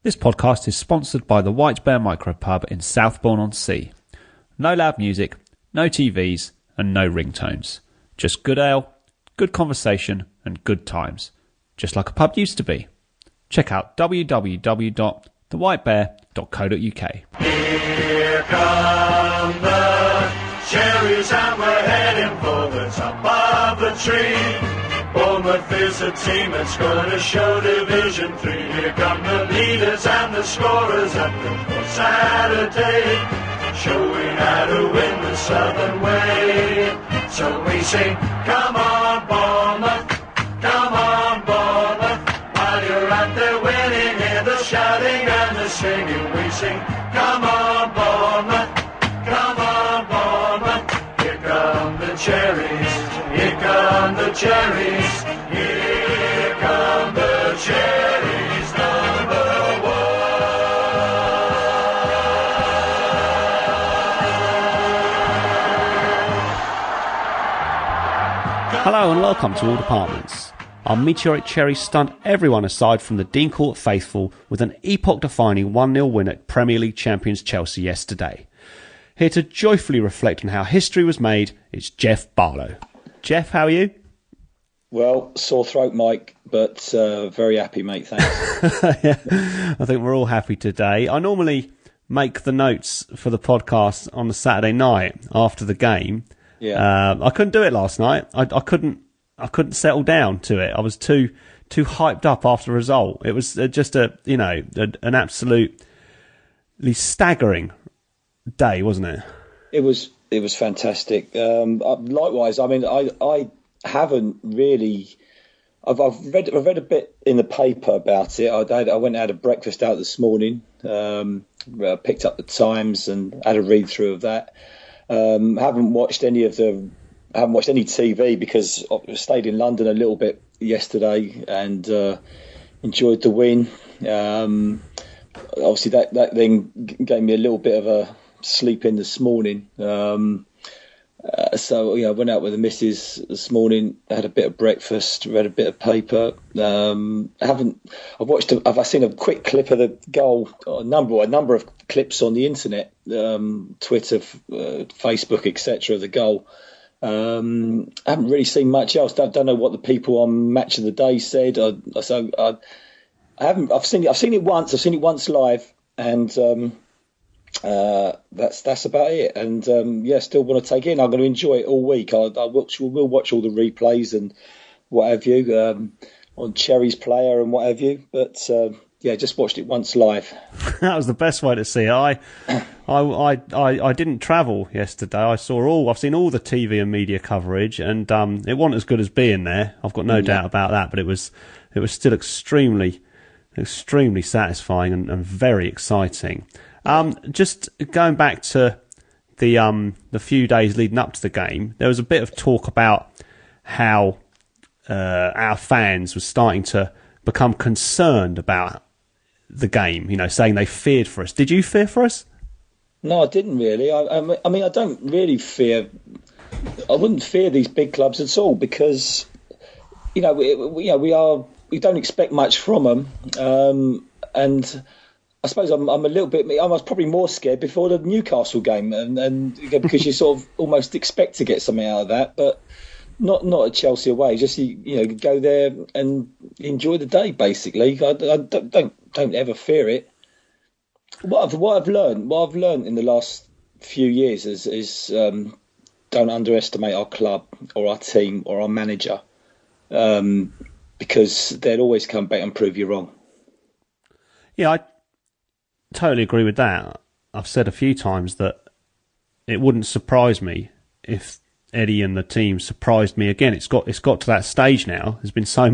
This podcast is sponsored by the White Bear Micropub in Southbourne-on-Sea. No loud music, no TVs, and no ringtones. Just good ale, good conversation, and good times. Just like a pub used to be. Check out www.thewhitebear.co.uk. Here come the cherries and we're heading for the top of the tree. Bournemouth is a team that's going to show Division 3. Here come the leaders and the scorers at the Saturday, showing how to win the Southern way. So we sing, come on Bournemouth, come on Bournemouth. While you're out there winning, hear the shouting and the singing. We sing, come on Bournemouth, come on Bournemouth. Here come the cherries, here come the cherries, here come the cherries, number one. Hello and welcome to All Departments. Our meteoric cherry stunned everyone aside from the Dean Court faithful with an epoch-defining 1-0 win at Premier League champions Chelsea yesterday. Here to joyfully reflect on how history was made, it's Jeff Barlow. Jeff, how are you? Well, sore throat, Mike, but very happy, mate, thanks. Yeah, I think we're all happy today. I normally make the notes for the podcast on the Saturday night after the game. Yeah. I couldn't do it last night. I couldn't settle down to it. I was too hyped up after the result. It was just an absolutely staggering day, wasn't it? It was fantastic. Likewise, I mean, I haven't really. I've read a bit in the paper about it. I went and had a breakfast out this morning. Picked up the Times and had a read through of that. Haven't watched any TV because I stayed in London a little bit yesterday and enjoyed the win. Obviously, that then gave me a little bit of a sleep in this morning. So I went out with the missus this morning, had a bit of breakfast, read a bit of paper. I've seen a quick clip of the goal, a number of clips on the internet, Twitter, Facebook, etc. of the goal. I haven't really seen much else. I don't know what the people on Match of the Day said. I've seen it once. I've seen it once live, and that's about it. And still want to take it in. I'm going to enjoy it all week. We'll watch all the replays and what have you on Cherry's Player and what have you. But just watched it once live. That was the best way to see it. I didn't travel yesterday. I've seen all the TV and media coverage, and it wasn't as good as being there. I've got no doubt about that. But it was still extremely satisfying and very exciting. Just going back to the few days leading up to the game, there was a bit of talk about how our fans were starting to become concerned about the game, saying they feared for us. Did you fear for us? No, I didn't really. I mean, I don't really fear. I wouldn't fear these big clubs at all because, we don't expect much from them, and I suppose I was probably more scared before the Newcastle game, and because you sort of almost expect to get something out of that, but not at Chelsea away. Just go there and enjoy the day. Basically, I don't ever fear it. What I've learned in the last few years is don't underestimate our club or our team or our manager, because they'll always come back and prove you wrong. Yeah, I totally agree with that. I've said a few times that it wouldn't surprise me if Eddie and the team surprised me again. It's got to that stage now. There's been so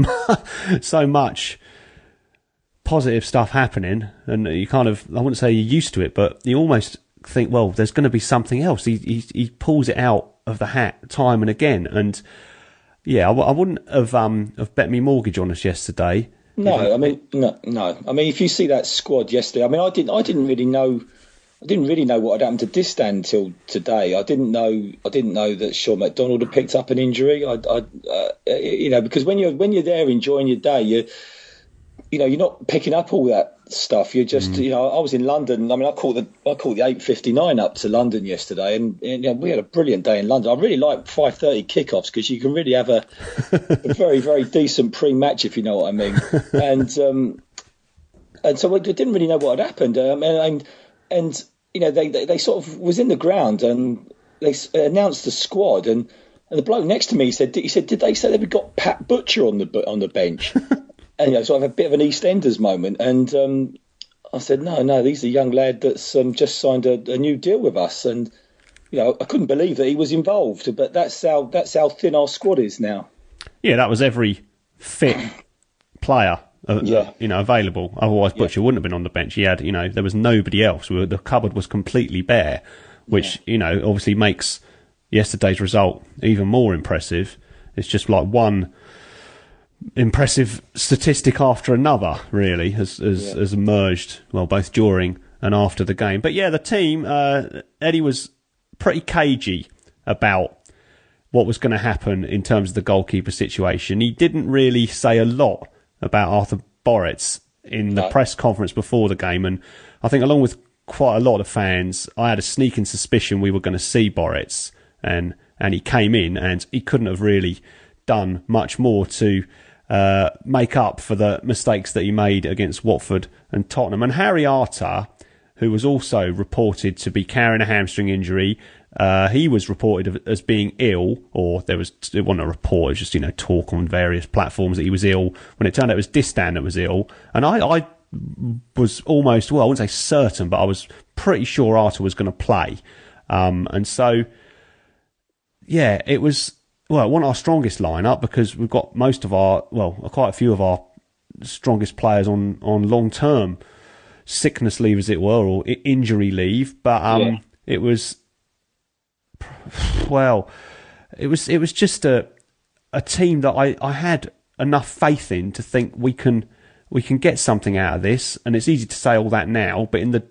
much positive stuff happening, and you kind of, I wouldn't say you're used to it, but you almost think, well, there's going to be something else. He pulls it out of the hat time and again, and I wouldn't have bet me mortgage on us yesterday. No. I mean, if you see that squad yesterday, I mean, I didn't really know what had happened to Distan until today. I didn't know that Sean McDonald had picked up an injury. Because when you're there enjoying your day, you're not picking up all that stuff. You're just, I was in London. I mean, I caught the 8:59 up to London yesterday, and we had a brilliant day in London. I really like 5:30 kickoffs because you can really have a very, very decent pre-match, if you know what I mean. And so we didn't really know what had happened. And they sort of was in the ground and they announced the squad, and the bloke next to me said, did they say they've got Pat Butcher on the bench? And so I have a bit of an EastEnders moment, and I said, no, he's a young lad that's just signed a new deal with us, and I couldn't believe that he was involved. But that's how thin our squad is now. Yeah, that was every fit player, available. Otherwise, Butcher wouldn't have been on the bench. He had, there was nobody else. The cupboard was completely bare, which obviously makes yesterday's result even more impressive. It's just like one impressive statistic after another, really, has emerged, well, both during and after the game. But the team, Eddie was pretty cagey about what was going to happen in terms of the goalkeeper situation. He didn't really say a lot about Arthur Boritz in the press conference before the game, and I think along with quite a lot of fans, I had a sneaking suspicion we were going to see Boritz, and he came in and he couldn't have really done much more to make up for the mistakes that he made against Watford and Tottenham. And Harry Arter, who was also reported to be carrying a hamstring injury, he was reported as being ill, or it wasn't a report, it was just talk on various platforms that he was ill, when it turned out it was Distan that was ill. And I was almost, well, I wouldn't say certain, but I was pretty sure Arter was going to play. And so, it was, well, it wasn't our strongest lineup because we've got quite a few of our strongest players on long-term sickness leave, as it were, or injury leave. But it was, well, it was just a team that I had enough faith in to think we can get something out of this. And it's easy to say all that now, but in the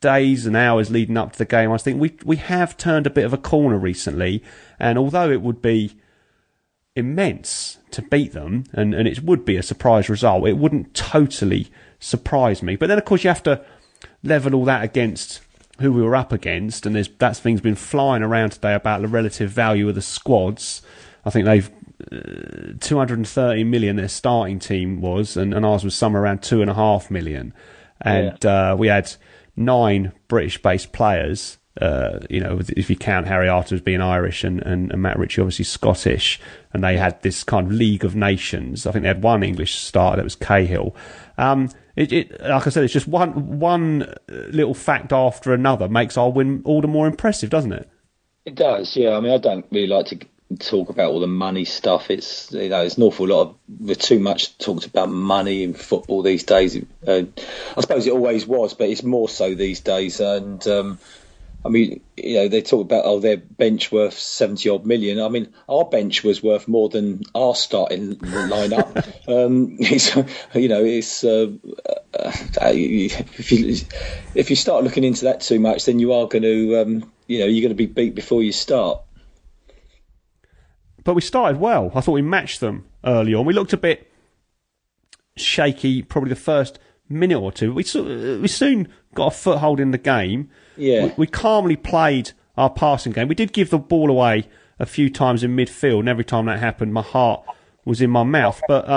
days and hours leading up to the game, I was thinking we have turned a bit of a corner recently. And although it would be immense to beat them, and it would be a surprise result, it wouldn't totally surprise me. But then, of course, you have to level all that against who we were up against, and that thing's been flying around today about the relative value of the squads. I think they've 230 million their starting team was, and ours was somewhere around 2.5 million. And we had 9 British-based players. If you count Harry Arter as being Irish and Matt Ritchie obviously Scottish, and they had this kind of League of Nations. I think they had one English starter, that was Cahill. Like I said, it's just one little fact after another makes our win all the more impressive, doesn't it? It does, yeah. I mean, I don't really like to talk about all the money stuff. It's it's an awful lot of, we're too much talked about money in football these days. I suppose it always was, but it's more so these days. And I mean, they talk about, their bench worth 70 odd million. I mean, our bench was worth more than our starting lineup. If you start looking into that too much, then you are going to, you're going to be beat before you start. But we started well. I thought we matched them early on. We looked a bit shaky, probably the first minute or two. We soon got a foothold in the game. Yeah, we calmly played our passing game. We did give the ball away a few times in midfield, and every time that happened, my heart was in my mouth. But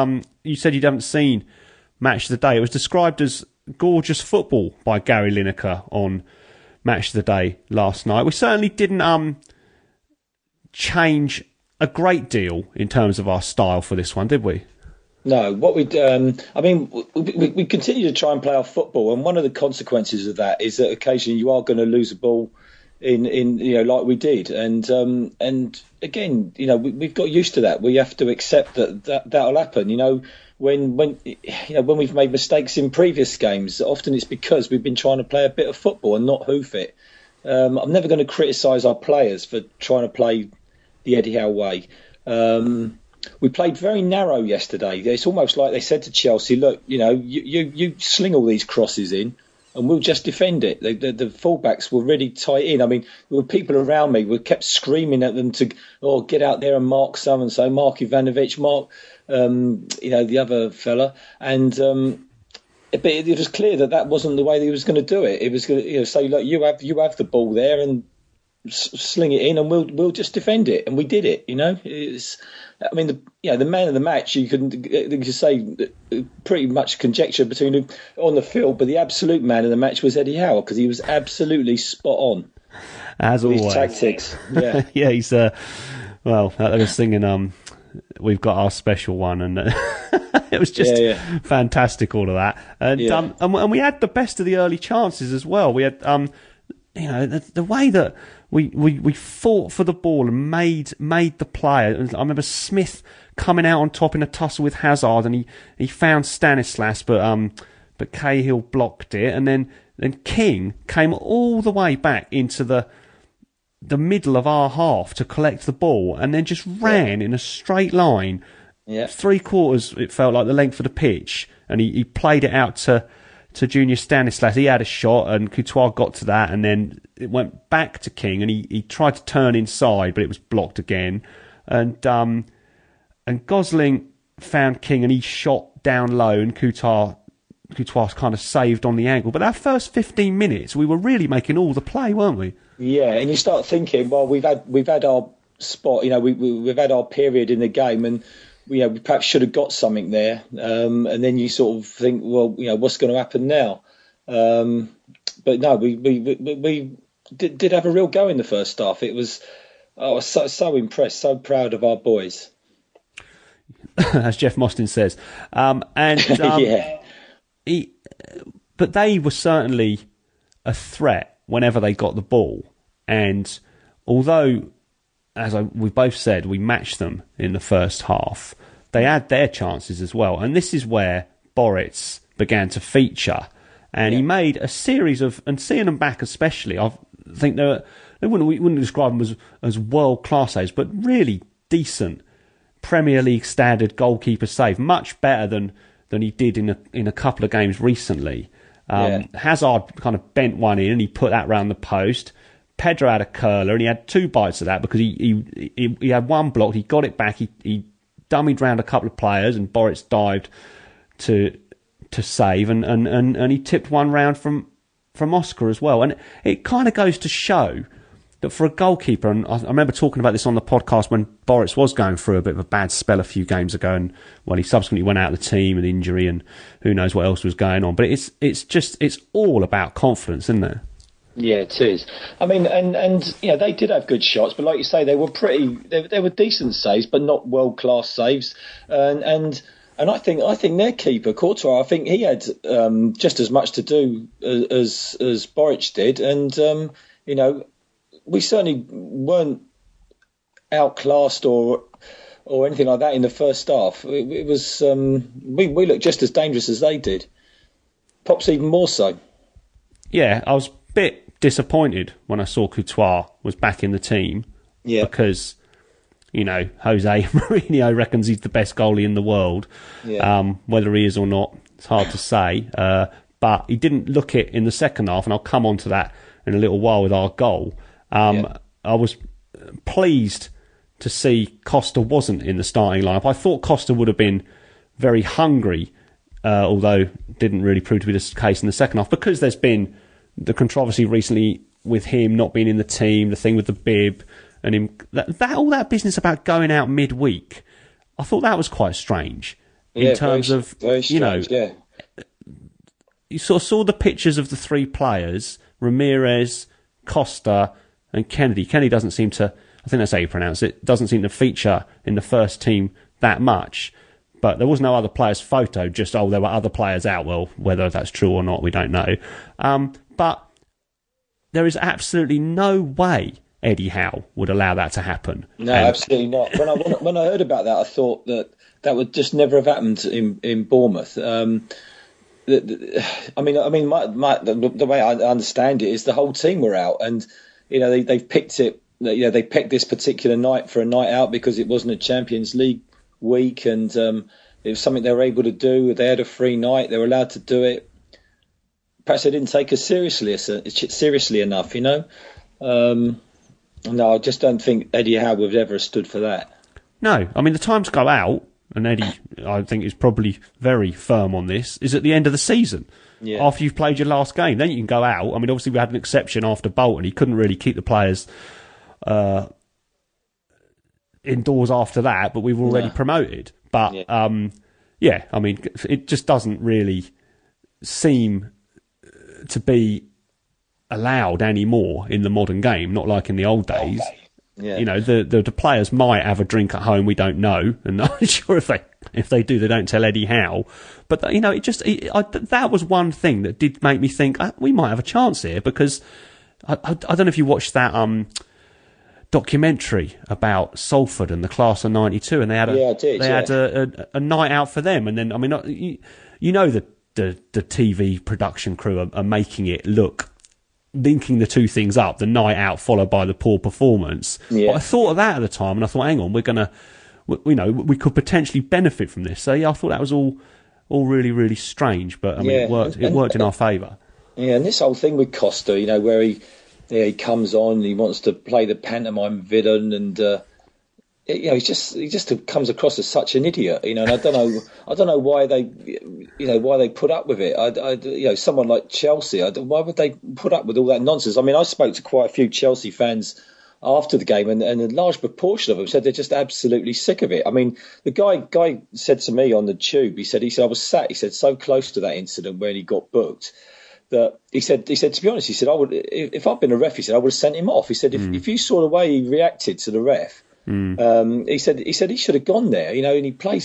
you said you haven't seen Match of the Day. It was described as gorgeous football by Gary Lineker on Match of the Day last night. We certainly didn't change a great deal in terms of our style for this one, did we? No, what we we continue to try and play our football, and one of the consequences of that is that occasionally you are going to lose a ball in like we did, and again, we've got used to that. We have to accept that'll happen. When we've made mistakes in previous games, often it's because we've been trying to play a bit of football and not hoof it. I'm never going to criticise our players for trying to play the Eddie Howe way. We played very narrow yesterday. It's almost like they said to Chelsea, look, you sling all these crosses in and we'll just defend it. The fullbacks were really tight in. I mean, there were people around me who kept screaming at them to get out there and mark so-and-so, Mark Ivanovic, Mark, the other fella. And but it was clear that wasn't the way that he was going to do it. It was going to say, look, you have the ball there and sling it in, and we'll just defend it, and we did it. I mean, the man of the match, you could say pretty much conjecture between them on the field, but the absolute man of the match was Eddie Howe, because he was absolutely spot on. As always. His tactics. Yeah. Yeah, he's, I was singing, We've Got Our Special One, and it was just fantastic, all of that. And we had the best of the early chances as well. We had, the way that we fought for the ball and made the play. I remember Smith coming out on top in a tussle with Hazard, and he found Stanislas, but Cahill blocked it, and then King came all the way back into the middle of our half to collect the ball, and then just ran in a straight line, 3/4, it felt like, the length of the pitch, and he played it out to Junior Stanislas. He had a shot, and Courtois got to that, and then it went back to King, and he tried to turn inside, but it was blocked again, and Gosling found King, and he shot down low, and Courtois kind of saved on the angle. But our first 15 minutes, we were really making all the play, weren't we? Yeah, and you start thinking, well, we've had our spot, we've had our period in the game, and we perhaps should have got something there. And then you sort of think, well, what's going to happen now? But no, we did have a real go in the first half. I was so impressed, so proud of our boys. As Jeff Mostyn says. But they were certainly a threat whenever they got the ball. And although, as we both said, we matched them in the first half, they had their chances as well. And this is where Boritz began to feature. And he made a series of, and seeing them back especially, I think we wouldn't describe them as world-class saves, but really decent Premier League standard goalkeeper save. Much better than he did in a couple of games recently. Hazard kind of bent one in and he put that round the post. Pedro had a curler and he had two bites of that because he had one blocked, he got it back, he dummied round a couple of players and Boritz dived to save and he tipped one round from Oscar as well. And it kind of goes to show that for a goalkeeper, and I remember talking about this on the podcast when Boritz was going through a bit of a bad spell a few games ago, and he subsequently went out of the team with injury and who knows what else was going on. But it's all about confidence, isn't it? Yeah, it is. I mean, and they did have good shots, but like you say, they were they were decent saves, but not world class saves. And I think their keeper Courtois, I think he had just as much to do as Boritz did, and we certainly weren't outclassed or anything like that in the first half. It was we looked just as dangerous as they did, perhaps even more so. Yeah, I was a bit disappointed when I saw Courtois was back in the team. Yeah, because Jose Mourinho reckons he's the best goalie in the world. Yeah. Whether he is or not, it's hard to say. But he didn't look it in the second half, and I'll come on to that in a little while with our goal. I was pleased to see Costa wasn't in the starting lineup. I thought Costa would have been very hungry, although didn't really prove to be the case in the second half, because there's been the controversy recently with him not being in the team, the thing with the bib, and him all that business about going out midweek. I thought that was quite strange in terms of very strange, you sort of saw the pictures of the three players, Ramirez, Costa, and Kennedy. Kennedy doesn't seem to, I think that's how you pronounce it, doesn't seem to feature in the first team that much. But there was no other players' photo, just, there were other players out. Well, whether that's true or not, we don't know. But there is absolutely no way Eddie Howe would allow that to happen. No, absolutely not. When I heard about that, I thought that would just never have happened in Bournemouth. The way I understand it is the whole team were out, and they've picked it. They picked this particular night for a night out because it wasn't a Champions League week, and it was something they were able to do. They had a free night; they were allowed to do it. Perhaps they didn't take us seriously enough. No, I just don't think Eddie Howe would ever have stood for that. No, I mean the times go out and Eddie, I think, is probably very firm on this, is at the end of the season. Yeah. After you've played your last game, then you can go out. I mean, obviously we had an exception after Bolton. He couldn't really keep the players indoors after that, but we were already promoted. But, I mean, it just doesn't really seem to be allowed anymore in the modern game, not like in the old days. Yeah. You know, the players might have a drink at home, we don't know, and I'm not sure if they do, they don't tell Eddie how. But, you know, that was one thing that did make me think we might have a chance here, because I don't know if you watched that documentary about Salford and the class of '92, and they had a night out for them, and then, I mean, you know, the TV production crew are making it look, linking the two things up, the night out followed by the poor performance. Yeah. But I thought of that at the time, and I thought, hang on, we could potentially benefit from this. So yeah, I thought that was all really, really strange, but I mean, it worked in our favour. Yeah, and this whole thing with Costa, you know, where he comes on, he wants to play the pantomime villain, and you know, he just comes across as such an idiot, you know. And I don't know why they put up with it. You know, someone like Chelsea, why would they put up with all that nonsense? I mean, I spoke to quite a few Chelsea fans after the game, and a large proportion of them said they're just absolutely sick of it. I mean, the guy said to me on the tube, he said I was sat, he said, so close to that incident when he got booked, that he said to be honest, he said, if I'd been a ref, he said, I would have sent him off. He said, if you saw the way he reacted to the ref, he said he should have gone there, you know. And he plays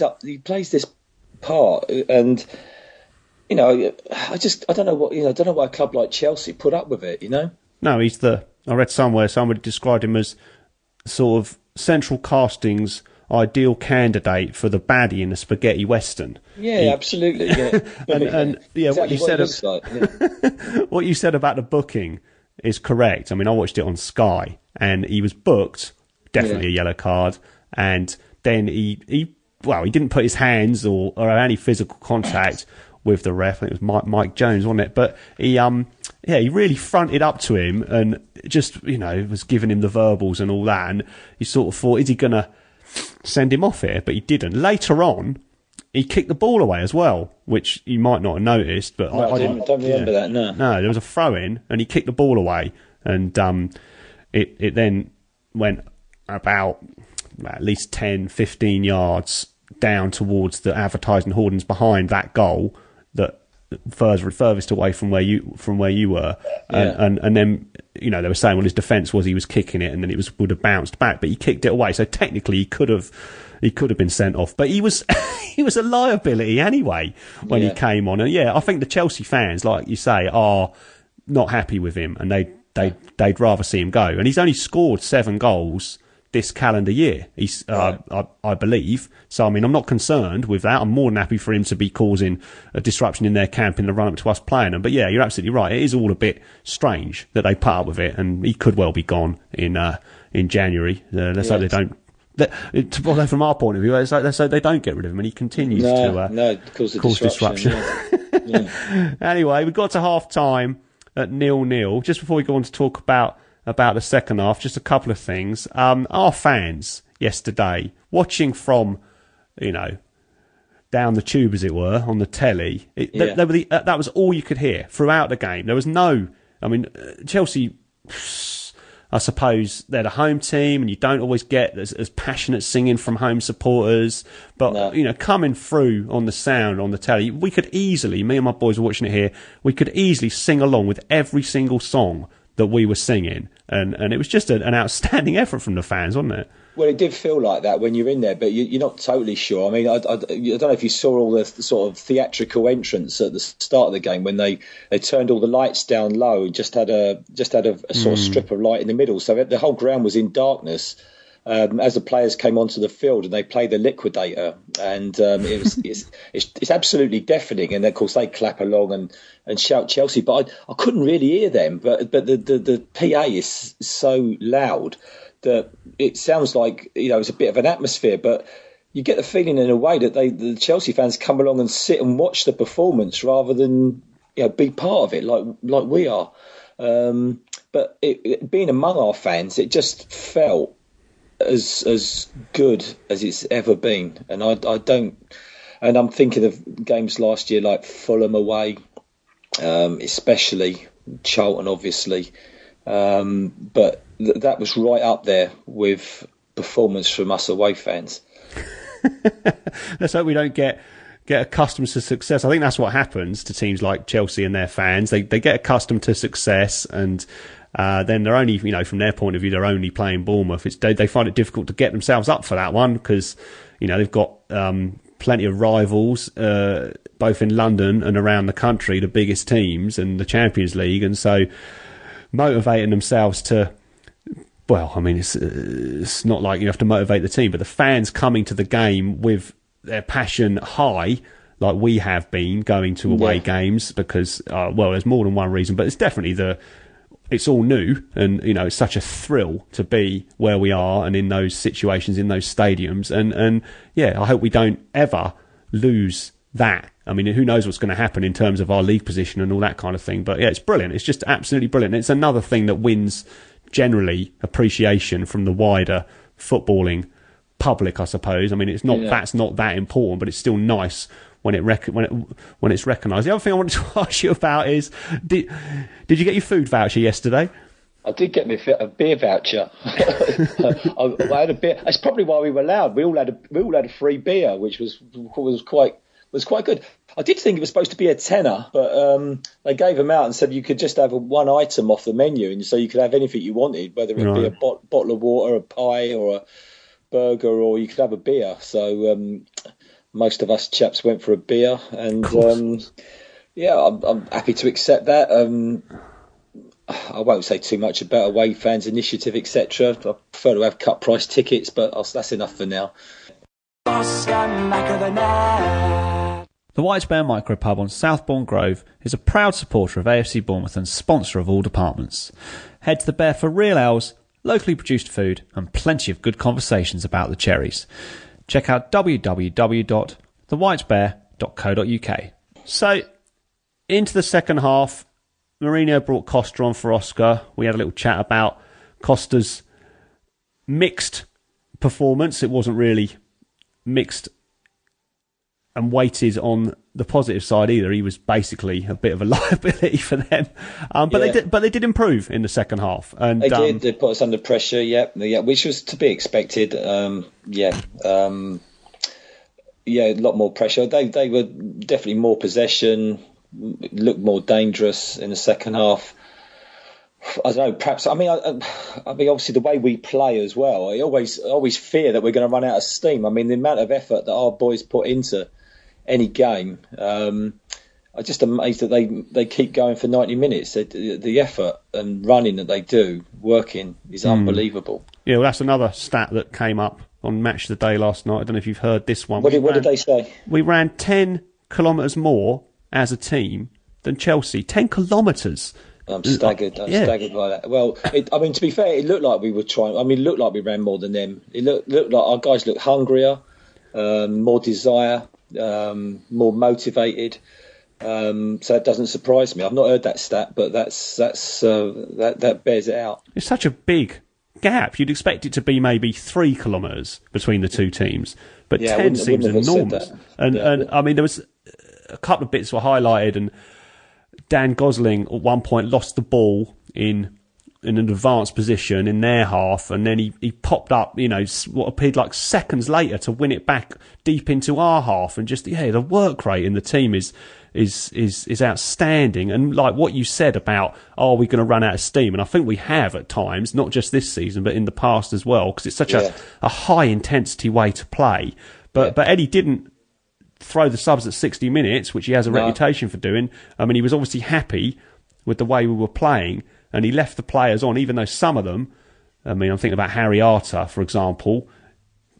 this part, and you know, I don't know why a club like Chelsea put up with it, you know. No, I read somewhere somebody described him as sort of central casting's ideal candidate for the baddie in a spaghetti western. Yeah, absolutely. Yeah. and yeah, exactly what you said about the booking is correct. I mean, I watched it on Sky, and he was booked, definitely a yellow card, and then he didn't put his hands or have any physical contact with the ref. I think it was Mike Jones, wasn't it? But he really fronted up to him and just, you know, was giving him the verbals and all that. And you sort of thought, is he going to send him off here? But he didn't. Later on, he kicked the ball away as well, which you might not have noticed. But I don't remember that, no. No, there was a throw-in, and he kicked the ball away. And it then went about at least 10, 15 yards down towards the advertising hoardings behind that goal, that furthest away from where you were, and then, you know, they were saying, well, his defence was he was kicking it, and then it would have bounced back, but he kicked it away, so technically he could have been sent off, but he was a liability anyway when he came on. And I think the Chelsea fans, like you say, are not happy with him, and they'd rather see him go. And he's only scored 7 goals this calendar year, I believe. So, I mean, I'm not concerned with that. I'm more than happy for him to be causing a disruption in their camp in the run-up to us playing them. But yeah, you're absolutely right. It is all a bit strange that they put up with it, and he could well be gone in January. Let's hope they don't. Although from our point of view, let's hope they don't get rid of him, and he continues to cause disruption. Anyway, we got to half-time at 0-0. Just before we go on to talk about the second half, just a couple of things. Our fans yesterday, watching from, you know, down the tube, as it were, on the telly, that was all you could hear throughout the game. There was no, I mean, Chelsea, I suppose they're the home team, and you don't always get as passionate singing from home supporters. But, you know, coming through on the sound on the telly, we could easily, me and my boys were watching it here, we could easily sing along with every single song that we were singing. And it was just an outstanding effort from the fans, wasn't it? Well, it did feel like that when you're in there, but you're not totally sure. I mean, I don't know if you saw all the sort of theatrical entrance at the start of the game when they turned all the lights down low and just had a sort of strip of light in the middle, so the whole ground was in darkness as the players came onto the field, and they played the Liquidator, and it's absolutely deafening. And of course they clap along and shout Chelsea, but I couldn't really hear them. But the PA is so loud that it sounds like, you know, it's a bit of an atmosphere, but you get the feeling in a way that the Chelsea fans come along and sit and watch the performance rather than, you know, be part of it like we are. But being among our fans, it just felt as good as it's ever been, and I don't. And I'm thinking of games last year like Fulham away, especially Charlton, obviously. But that was right up there with performance from us away fans. Let's hope we don't get accustomed to success. I think that's what happens to teams like Chelsea and their fans. They get accustomed to success, and then they're only, from their point of view, they're only playing Bournemouth. They find it difficult to get themselves up for that one because, they've got plenty of rivals, both in London and around the country, the biggest teams and the Champions League, and so motivating themselves to, it's not like you have to motivate the team, but the fans coming to the game with their passion high, like we have been going to away games, because, there's more than one reason, but it's definitely it's all new, and, it's such a thrill to be where we are and in those situations, in those stadiums. And I hope we don't ever lose that. I mean, who knows what's going to happen in terms of our league position and all that kind of thing. But yeah, it's brilliant. It's just absolutely brilliant. It's another thing that wins generally appreciation from the wider footballing public, I suppose. I mean, it's not that's not that important, but it's still nice when it's recognised. The other thing I wanted to ask you about is, did you get your food voucher yesterday? I did get me a beer voucher. I had a beer. That's probably why we were loud. We all had a free beer, which was quite good. I did think it was supposed to be a tenner, but they gave them out and said you could just have one item off the menu, and so you could have anything you wanted, whether it be a bottle of water, a pie, or a burger, or you could have a beer. So most of us chaps went for a beer, and I'm happy to accept that. I won't say too much about away fans initiative, etc. I prefer to have cut price tickets, but that's enough for now. The White's Bear Micropub on Southbourne Grove is a proud supporter of AFC Bournemouth and sponsor of all departments. Head to the Bear for real ales, locally produced food, and plenty of good conversations about the cherries. Check out www.thewhitesbear.co.uk. So, into the second half, Mourinho brought Costa on for Oscar. We had a little chat about Costa's mixed performance. It wasn't really mixed and weighted on the positive side either. He was basically a bit of a liability for them. But they did improve in the second half. And they did. They put us under pressure, which was to be expected. A lot more pressure. They were definitely more possession, looked more dangerous in the second half. I don't know, perhaps, I mean, obviously the way we play as well, I always fear that we're going to run out of steam. I mean, the amount of effort that our boys put into any game, I'm just amazed that they keep going for 90 minutes. The effort and running that they do, working, is unbelievable. Yeah, well, that's another stat that came up on Match of the Day last night. I don't know if you've heard this one. What did they say? We ran 10 kilometres more as a team than Chelsea. 10 kilometres. I'm staggered. Staggered by that. Well, to be fair, it looked like we were trying. I mean, it looked like we ran more than them. It looked like our guys looked hungrier, more desire, more motivated. So it doesn't surprise me. I've not heard that stat, but that bears it out. It's such a big gap. You'd expect it to be maybe 3 kilometres between the two teams, but 10 seems enormous. And I mean, there was a couple of bits were highlighted, and Dan Gosling at one point lost the ball in an advanced position in their half, and then he popped up, what appeared like seconds later to win it back deep into our half, and just the work rate in the team is outstanding. And like what you said about, are we going to run out of steam? And I think we have at times, not just this season, but in the past as well, because it's such a high intensity way to play. But Eddie didn't throw the subs at 60 minutes, which he has a reputation for doing. I mean, he was obviously happy with the way we were playing, and he left the players on, even though some of them, I mean, I'm thinking about Harry Arter, for example,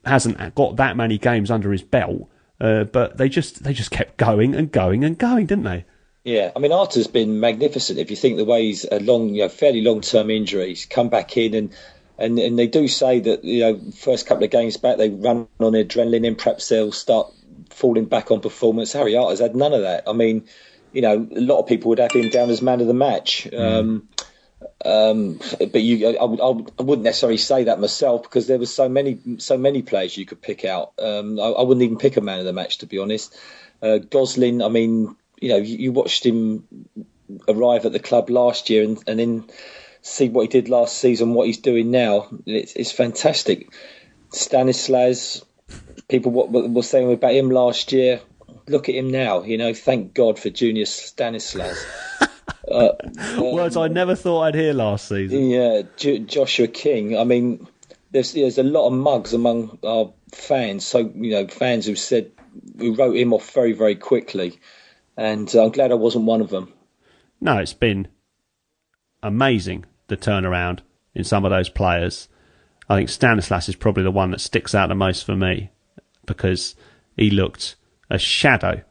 hasn't got that many games under his belt, but they just kept going and going and going, didn't they? Yeah, I mean, Arter's been magnificent. If you think the way he's fairly long-term injuries, come back in and they do say that, first couple of games back, they run on adrenaline, and perhaps they'll start falling back on performance. Harry Arter's had none of that. I mean, a lot of people would have him down as man of the match. But I wouldn't necessarily say that myself, because there was so many players you could pick out. I wouldn't even pick a man of the match, to be honest. Gosling, I mean, you watched him arrive at the club last year and then see what he did last season, what he's doing now. It's fantastic. Stanislas, people were saying about him last year. Look at him now. Thank God for Junior Stanislas. Words I never thought I'd hear last season. Yeah, Joshua King. I mean, there's a lot of mugs among our fans. So fans who wrote him off very, very quickly, and I'm glad I wasn't one of them. No, it's been amazing, the turnaround in some of those players. I think Stanislas is probably the one that sticks out the most for me, because he looked a shadow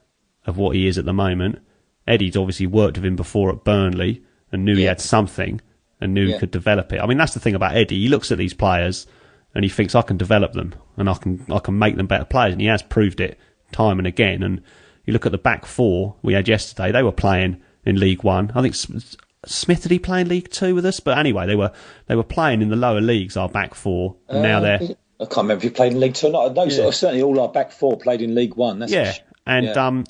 of what he is at the moment. Eddie's obviously worked with him before at Burnley and knew he had something and knew he could develop it. I mean, that's the thing about Eddie. He looks at these players and he thinks, I can develop them and I can make them better players. And he has proved it time and again. And you look at the back four we had yesterday, they were playing in League One. I think Smith, did he play in League Two with us? But anyway, they were playing in the lower leagues, our back four. And now they're... I can't remember if he played in League Two or not. No, certainly all our back four played in League One. That's and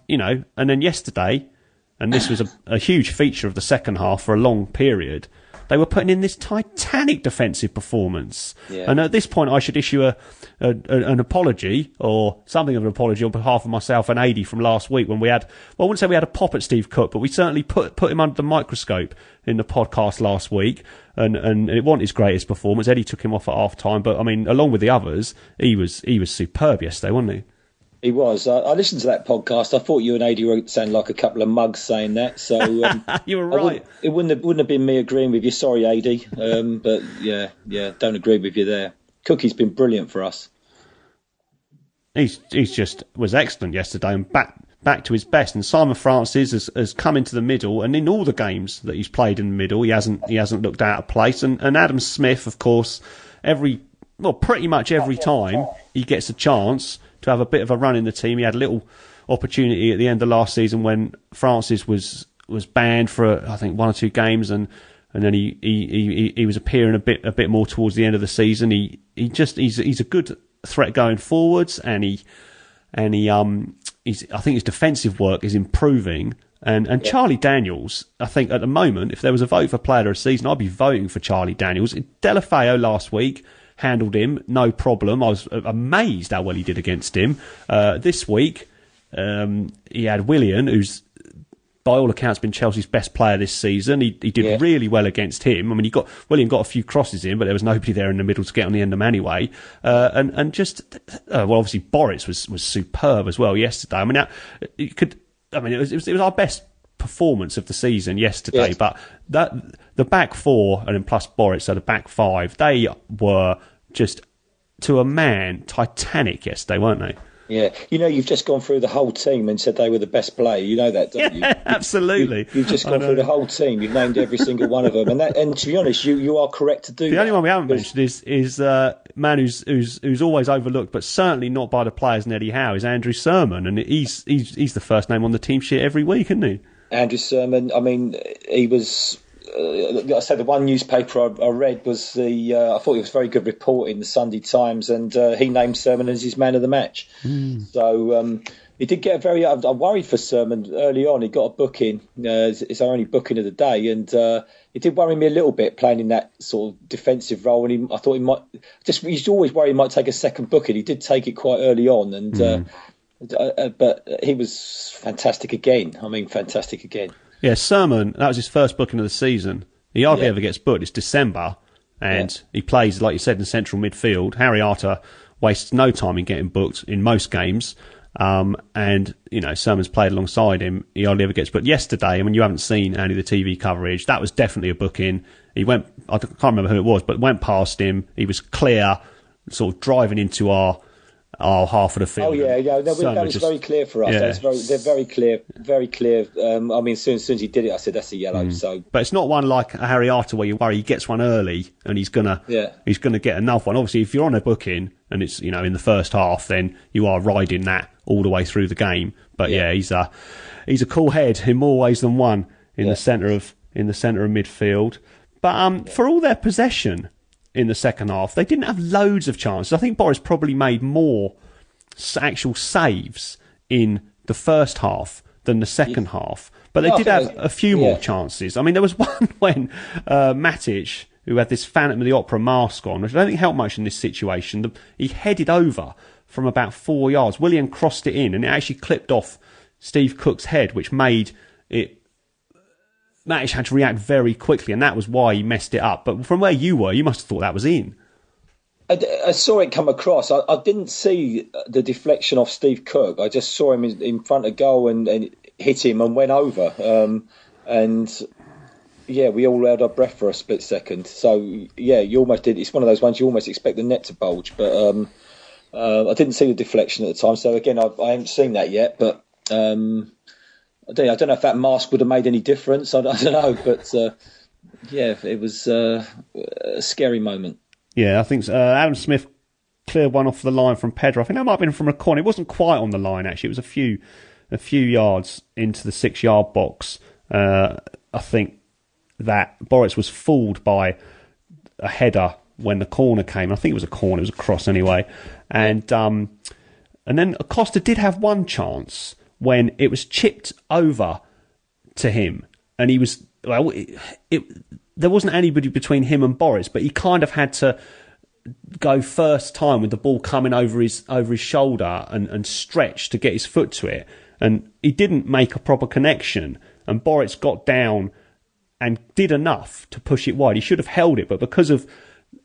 then yesterday... And this was a huge feature of the second half for a long period. They were putting in this titanic defensive performance. Yeah. And at this point, I should issue an apology, or something of an apology, on behalf of myself and Adi from last week, when we had, well, I wouldn't say we had a pop at Steve Cook, but we certainly put him under the microscope in the podcast last week. And it wasn't his greatest performance. Eddie took him off at half time. But I mean, along with the others, he was superb yesterday, wasn't he? He was. I listened to that podcast. I thought you and Adi were sounding like a couple of mugs saying that. So you were right. It wouldn't have been me agreeing with you. Sorry, Adi. But yeah, don't agree with you there. Cookie's been brilliant for us. He's just was excellent yesterday and back to his best. And Simon Francis has come into the middle, and in all the games that he's played in the middle, he hasn't looked out of place. And Adam Smith, of course, pretty much every time he gets a chance to have a bit of a run in the team. He had a little opportunity at the end of last season when Francis was banned for I think 1 or 2 games, and then he was appearing a bit more towards the end of the season. He's a good threat going forwards, and I think his defensive work is improving. And Charlie Daniels, I think at the moment, if there was a vote for player of the season, I'd be voting for Charlie Daniels. Delafeo last week handled him, no problem. I was amazed how well he did against him. This week, he had Willian, who's by all accounts been Chelsea's best player this season. He did really well against him. I mean, Willian got a few crosses in, but there was nobody there in the middle to get on the end of them anyway. Obviously Boris was superb as well yesterday. I mean, it was our best performance of the season yesterday, but the back four and then plus Boris, so the back five, they were just to a man titanic yesterday, weren't they? Yeah, you've just gone through the whole team and said they were the best player. You know that, don't you? Absolutely. You've just gone through the whole team. You've named every single one of them, and to be honest, you are correct to do that. The only one we haven't mentioned is a man who's always overlooked, but certainly not by the players and Eddie Howe, is Andrew Sermon, and he's the first name on the team sheet every week, isn't he? Andrew Sermon. I mean, he was. I said the one newspaper I read was I thought it was very good reporting, the Sunday Times, and he named Sermon as his man of the match. So he did get I worried for Sermon early on. He got a booking. It's our only booking of the day, and it did worry me a little bit playing in that sort of defensive role. And I thought he might he's always worried he might take a second booking. He did take it quite early on, and but he was fantastic again. I mean, fantastic again. Yeah, Sermon, that was his first booking of the season. He hardly ever gets booked. It's December, and he plays, like you said, in central midfield. Harry Arter wastes no time in getting booked in most games, and Sermon's played alongside him. He hardly ever gets booked. Yesterday, I mean, you haven't seen any of the TV coverage. That was definitely a booking. He went, I can't remember who it was, but went past him. He was clear, sort of driving into our half of the field. That was very clear for us. Yeah. They're very clear, very clear. I mean, as soon as he did it, I said that's a yellow. So, but it's not one like a Harry Arter where you worry he gets one early and he's gonna get another one. Obviously, if you're on a booking and it's in the first half, then you are riding that all the way through the game. But he's a cool head in more ways than one in the centre of midfield. But for all their possession in the second half, they didn't have loads of chances. I think Boris probably made more actual saves in the first half than the second half. But they did have a few more chances. I mean, there was one when Matic, who had this Phantom of the Opera mask on, which I don't think helped much in this situation, he headed over from about 4 yards. Willian crossed it in, and it actually clipped off Steve Cook's head, which made it... Matic had to react very quickly, and that was why he messed it up. But from where you were, you must have thought that was in. I saw it come across. I didn't see the deflection off Steve Cook. I just saw him in front of goal and hit him and went over. We all held our breath for a split second. So, you almost did. It's one of those ones you almost expect the net to bulge. But I didn't see the deflection at the time. So, again, I haven't seen that yet. But I don't know if that mask would have made any difference. I don't know. But, it was a scary moment. Yeah, I think Adam Smith cleared one off the line from Pedro. I think that might have been from a corner. It wasn't quite on the line, actually. It was a few yards into the 6-yard box. I think that Boris was fooled by a header when the corner came. I think it was a corner. It was a cross anyway. And then Acosta did have one chance when it was chipped over to him. And he was... Well, there wasn't anybody between him and Boris, but he kind of had to go first time with the ball coming over his shoulder and stretch to get his foot to it. And he didn't make a proper connection. And Boris got down and did enough to push it wide. He should have held it, but because of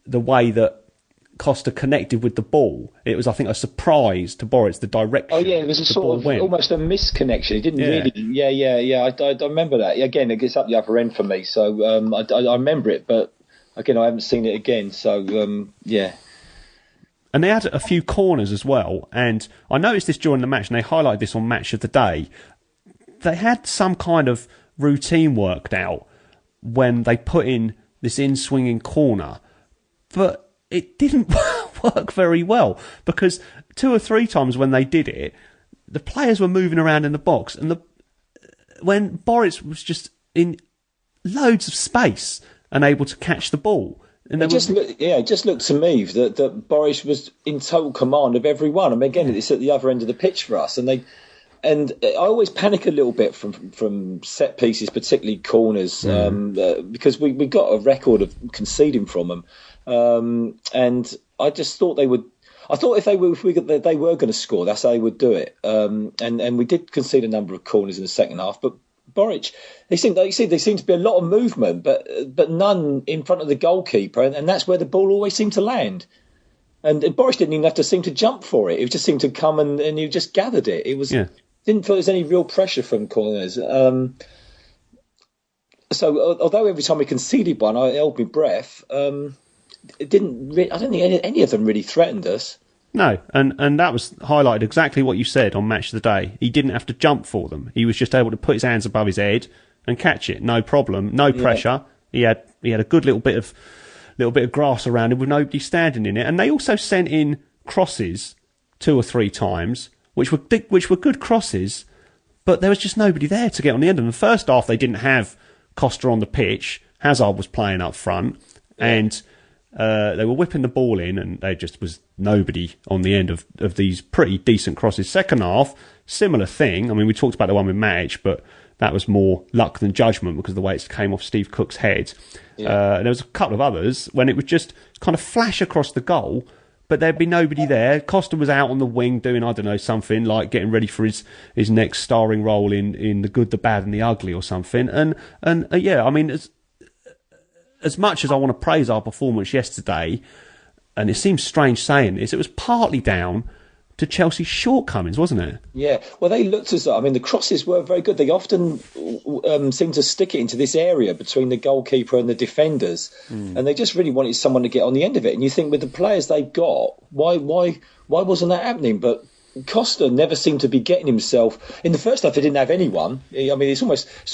the way that Costa connected with the ball, it was, I think, a surprise to Boris, the direction. Oh, yeah, it was a sort of almost a misconnection. He didn't really... Yeah. I remember that. Again, it gets up the upper end for me, so I remember it, but again, I haven't seen it again, so, yeah. And they had a few corners as well, and I noticed this during the match, and they highlighted this on Match of the Day. They had some kind of routine worked out when they put in this in-swinging corner, but it didn't work very well, because 2 or 3 times when they did it, the players were moving around in the box, and when Boris was just in loads of space and able to catch the ball. And it just looked to me that Boris was in total command of everyone. I mean, again, it's at the other end of the pitch for us, and I always panic a little bit from set pieces, particularly corners, because we got a record of conceding from them. And I just thought they would. I thought if they were going to score, that's how they would do it. And we did concede a number of corners in the second half, but Boric, there seemed to be a lot of movement, but none in front of the goalkeeper, and that's where the ball always seemed to land. And Boric didn't even have to seem to jump for it; it just seemed to come and he just gathered it. It was didn't feel there was any real pressure from corners. So although every time we conceded one, I held my breath. It didn't. I don't think any of them really threatened us. No, and that was highlighted exactly what you said on Match of the Day. He didn't have to jump for them. He was just able to put his hands above his head and catch it. No problem. No pressure. He had a good little bit of grass around him with nobody standing in it. And they also sent in crosses 2 or 3 times, which were good crosses, but there was just nobody there to get on the end of them. The first half they didn't have Costa on the pitch. Hazard was playing up front, and they were whipping the ball in, and there just was nobody on the end of these pretty decent crosses. Second half, similar thing. I mean, we talked about the one with Matic, but that was more luck than judgment because of the way it came off Steve Cook's head. There was a couple of others when it was just kind of flash across the goal, but there'd be nobody there. Costa was out on the wing doing, I don't know, something like getting ready for his next starring role in The Good, the Bad and the Ugly or something. And I mean, as much as I want to praise our performance yesterday, and it seems strange saying this, it was partly down to Chelsea's shortcomings, wasn't it? Yeah, well, they looked as though, I mean, the crosses were very good. They often seem to stick it into this area between the goalkeeper and the defenders, and they just really wanted someone to get on the end of it. And you think with the players they've got, why wasn't that happening? But Costa never seemed to be getting himself. In the first half, they didn't have anyone. I mean, it's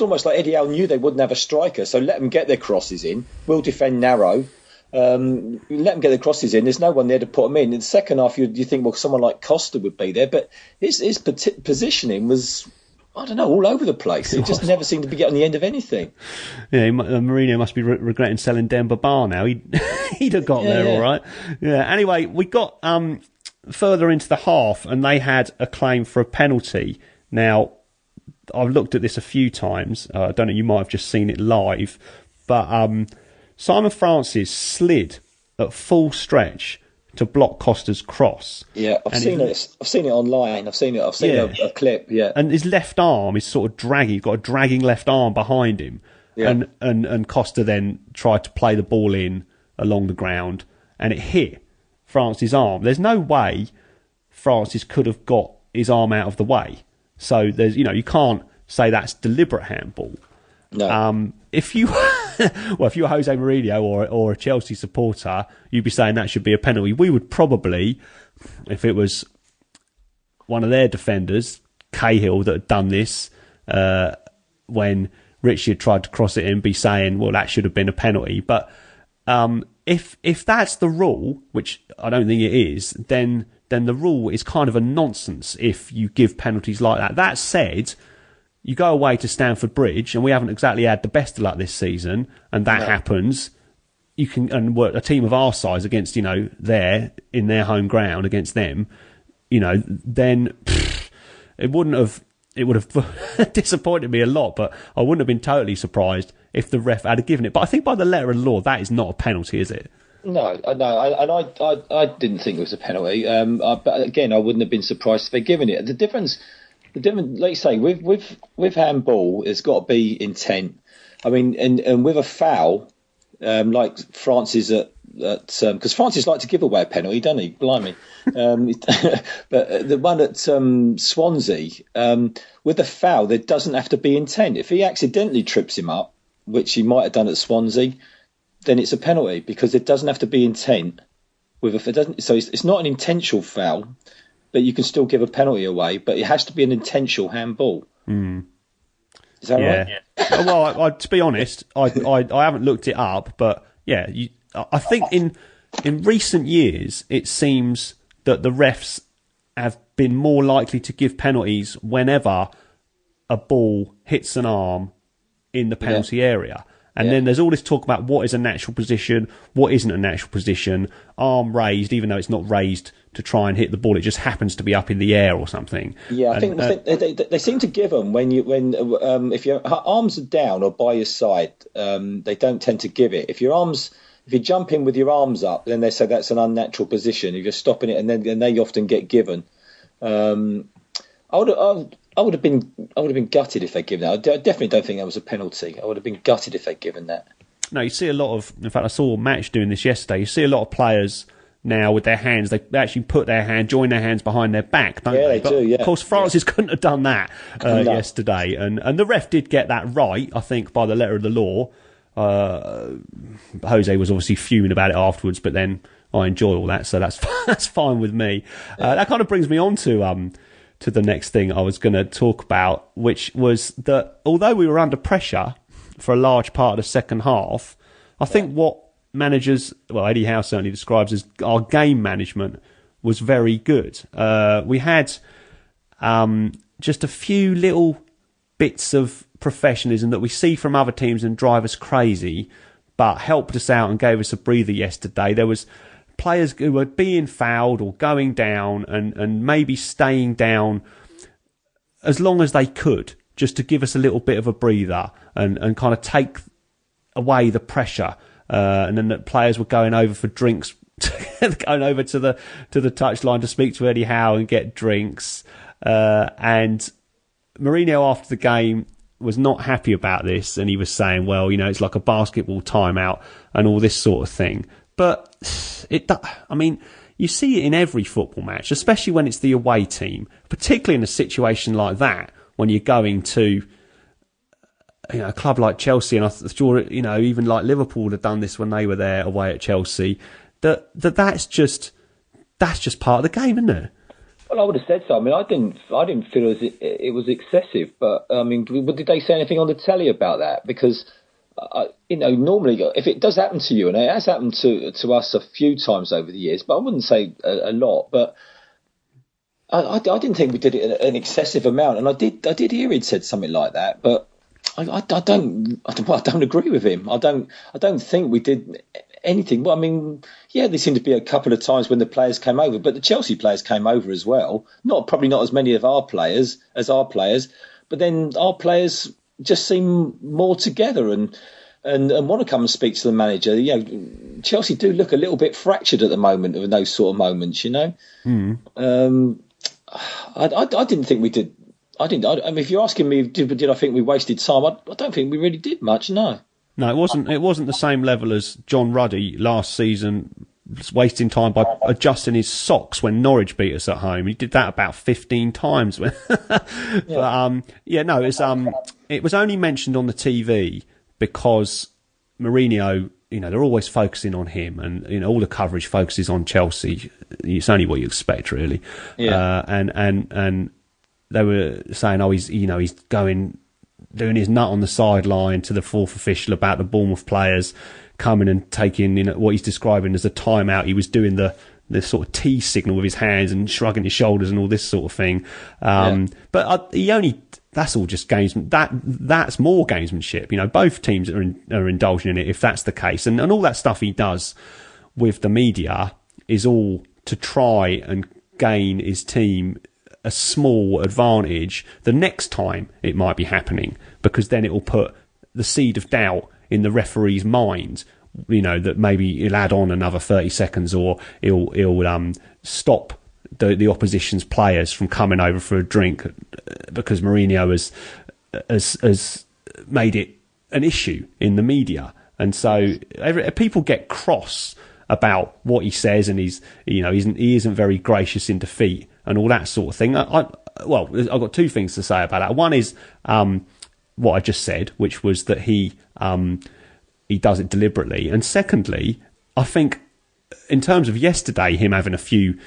almost like Eddie Howe knew they wouldn't have a striker, so let them get their crosses in. We'll defend narrow. Let them get their crosses in. There's no one there to put them in. In the second half, you think, well, someone like Costa would be there, but his positioning was I don't know, all over the place. It just never seemed to be getting the end of anything. Yeah, Mourinho must be regretting selling Demba Ba now. He'd have got there all right. Yeah. Anyway, we got further into the half, and they had a claim for a penalty. Now, I've looked at this a few times. I don't know, you might have just seen it live, but Simon Francis slid at full stretch to block Costa's cross. Yeah, I've seen it online. I've seen a clip. Yeah, and his left arm is sort of dragging. He's got a dragging left arm behind him, and Costa then tried to play the ball in along the ground, and it hit Francis' arm. There's no way Francis could have got his arm out of the way. So there's, you can't say that's deliberate handball. No. If you if you were Jose Mourinho or a Chelsea supporter, you'd be saying that should be a penalty. We would probably, if it was one of their defenders, Cahill, that had done this when Richie had tried to cross it in, be saying, well, that should have been a penalty. But if that's the rule, which I don't think it is, then the rule is kind of a nonsense if you give penalties like that. That said, you go away to Stamford Bridge, and we haven't exactly had the best of luck this season, and that happens. You can, and work a team of our size against, there in their home ground against them, then it would have disappointed me a lot, but I wouldn't have been totally surprised if the ref had given it. But I think by the letter of the law, that is not a penalty, is it? No, and I didn't think it was a penalty. But again, I wouldn't have been surprised if they'd given it. The difference, like you say, with handball, it's got to be intent. I mean, and with a foul, like Francis because Francis likes to give away a penalty, doesn't he? Blimey. But the one at Swansea, with the foul, there doesn't have to be intent. If he accidentally trips him up, which he might have done at Swansea, then it's a penalty because it doesn't have to be intent. So it's not an intentional foul, but you can still give a penalty away. But it has to be an intentional handball. Mm. Is that right? Yeah. Well, to be honest, I haven't looked it up, but yeah, I think in recent years it seems that the refs have been more likely to give penalties whenever a ball hits an arm in the penalty area. And then there's all this talk about what is a natural position, what isn't a natural position, arm raised, even though it's not raised to try and hit the ball, it just happens to be up in the air or something. Yeah, I think they seem to give them if your arms are down or by your side, they don't tend to give it. If you jump in with your arms up, then they say that's an unnatural position. If you're stopping it, and then they often get given. I would have been gutted if they'd given that. I definitely don't think that was a penalty. I would have been gutted if they'd given that. No, you see a lot of. In fact, I saw Match doing this yesterday. You see a lot of players now with their hands. They actually join their hands behind their back, don't they? They do. Yeah. Of course, Francis couldn't have done that yesterday, and the ref did get that right. I think by the letter of the law. Jose was obviously fuming about it afterwards, but then I enjoy all that, so that's fine with me. That kind of brings me on to the next thing I was going to talk about, which was that although we were under pressure for a large part of the second half, I think what managers, Eddie Howe certainly describes as our game management, was very good. We had just a few little bits of professionalism that we see from other teams and drive us crazy, but helped us out and gave us a breather yesterday. There was players who were being fouled or going down and maybe staying down as long as they could, just to give us a little bit of a breather and kind of take away the pressure. And then the players were going over for drinks, going over to the touchline to speak to Eddie Howe and get drinks. And Mourinho after the game was not happy about this, and he was saying, well, it's like a basketball timeout and all this sort of thing. But you see it in every football match, especially when it's the away team, particularly in a situation like that, when you're going to a club like Chelsea, and I'm sure, even like Liverpool have done this when they were there away at Chelsea, that's just part of the game, isn't it? Well, I would have said so. I mean, I didn't feel it was excessive, but I mean, did they say anything on the telly about that? Because normally if it does happen to you, and it has happened to us a few times over the years, but I wouldn't say a lot. But I didn't think we did it an excessive amount, and I did hear he'd said something like that, but I don't agree with him. I don't think we did anything. Well, I mean, yeah, there seemed to be a couple of times when the players came over, but the Chelsea players came over as well. Probably not as many of our players as our players, but then our players just seem more together and want to come and speak to the manager. You know, Chelsea do look a little bit fractured at the moment in those sort of moments. You know, I didn't think we did. I mean, if you're asking me, did I think we wasted time? I don't think we really did much. No. No, it wasn't. It wasn't the same level as John Ruddy last season, wasting time by adjusting his socks when Norwich beat us at home. He did that about 15 times. But it was only mentioned on the TV because Mourinho, you know, they're always focusing on him, and you know all the coverage focuses on Chelsea. It's only what you expect, really. Yeah. And they were saying, oh, he's doing his nut on the sideline to the fourth official about the Bournemouth players coming and taking, you know, what he's describing as a timeout. He was doing the sort of T signal with his hands and shrugging his shoulders and all this sort of thing. But that's all just games. That's more gamesmanship. You know, both teams are indulging in it if that's the case. And all that stuff he does with the media is all to try and gain his team a small advantage the next time it might be happening, because then it will put the seed of doubt in the referee's mind, you know, that maybe he'll add on another 30 seconds or he'll stop the opposition's players from coming over for a drink because Mourinho has made it an issue in the media. And so people get cross about what he says, and he isn't very gracious in defeat and all that sort of thing. I've got two things to say about that. One is what I just said, which was that he does it deliberately. And secondly, I think in terms of yesterday, him having a few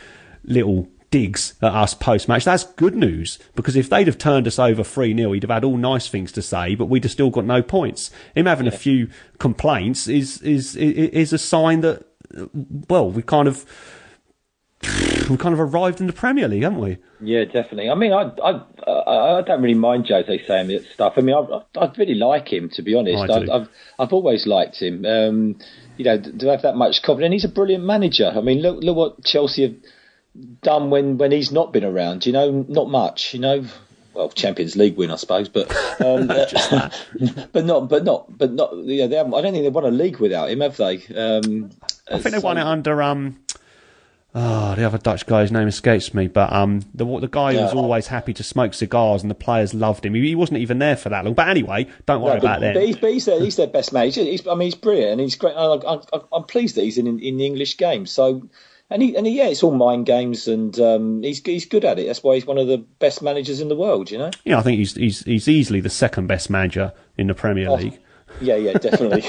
little digs at us post-match, that's good news, because if they'd have turned us over 3-0, he'd have had all nice things to say, but we'd have still got no points. Him having a few complaints is a sign that, well, we kind of arrived in the Premier League, haven't we? Yeah, definitely. I mean, I don't really mind Jose saying that stuff. I mean, I really like him, to be honest. I've always liked him. You know, to have that much confidence. And he's a brilliant manager. I mean, look what Chelsea have done when he's not been around. You know, not much. You know, well, Champions League win, I suppose, but but not. You know, I don't think they've won a league without him, have they? I think they won it under the other Dutch guy's name escapes me, but the guy who was always happy to smoke cigars and the players loved him. He wasn't even there for that long. But anyway, don't worry about that. But he's their best manager. He's brilliant and he's great. I'm pleased that he's in the English game. So, it's all mind games, and he's good at it. That's why he's one of the best managers in the world. You know. Yeah, I think he's easily the second best manager in the Premier League. Yeah, definitely.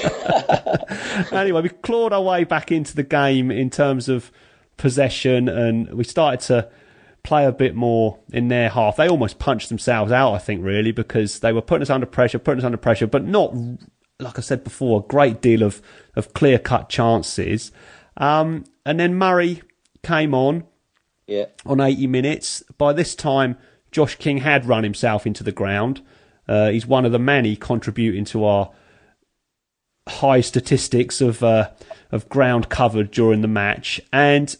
Anyway, we clawed our way back into the game in terms of possession, and we started to play a bit more in their half. They almost punched themselves out, I think, really, because they were putting us under pressure, but not, like I said before, a great deal of clear-cut chances. And then Murray came on 80 minutes. By this time, Josh King had run himself into the ground. He's one of the many contributing to our high statistics of ground covered during the match. And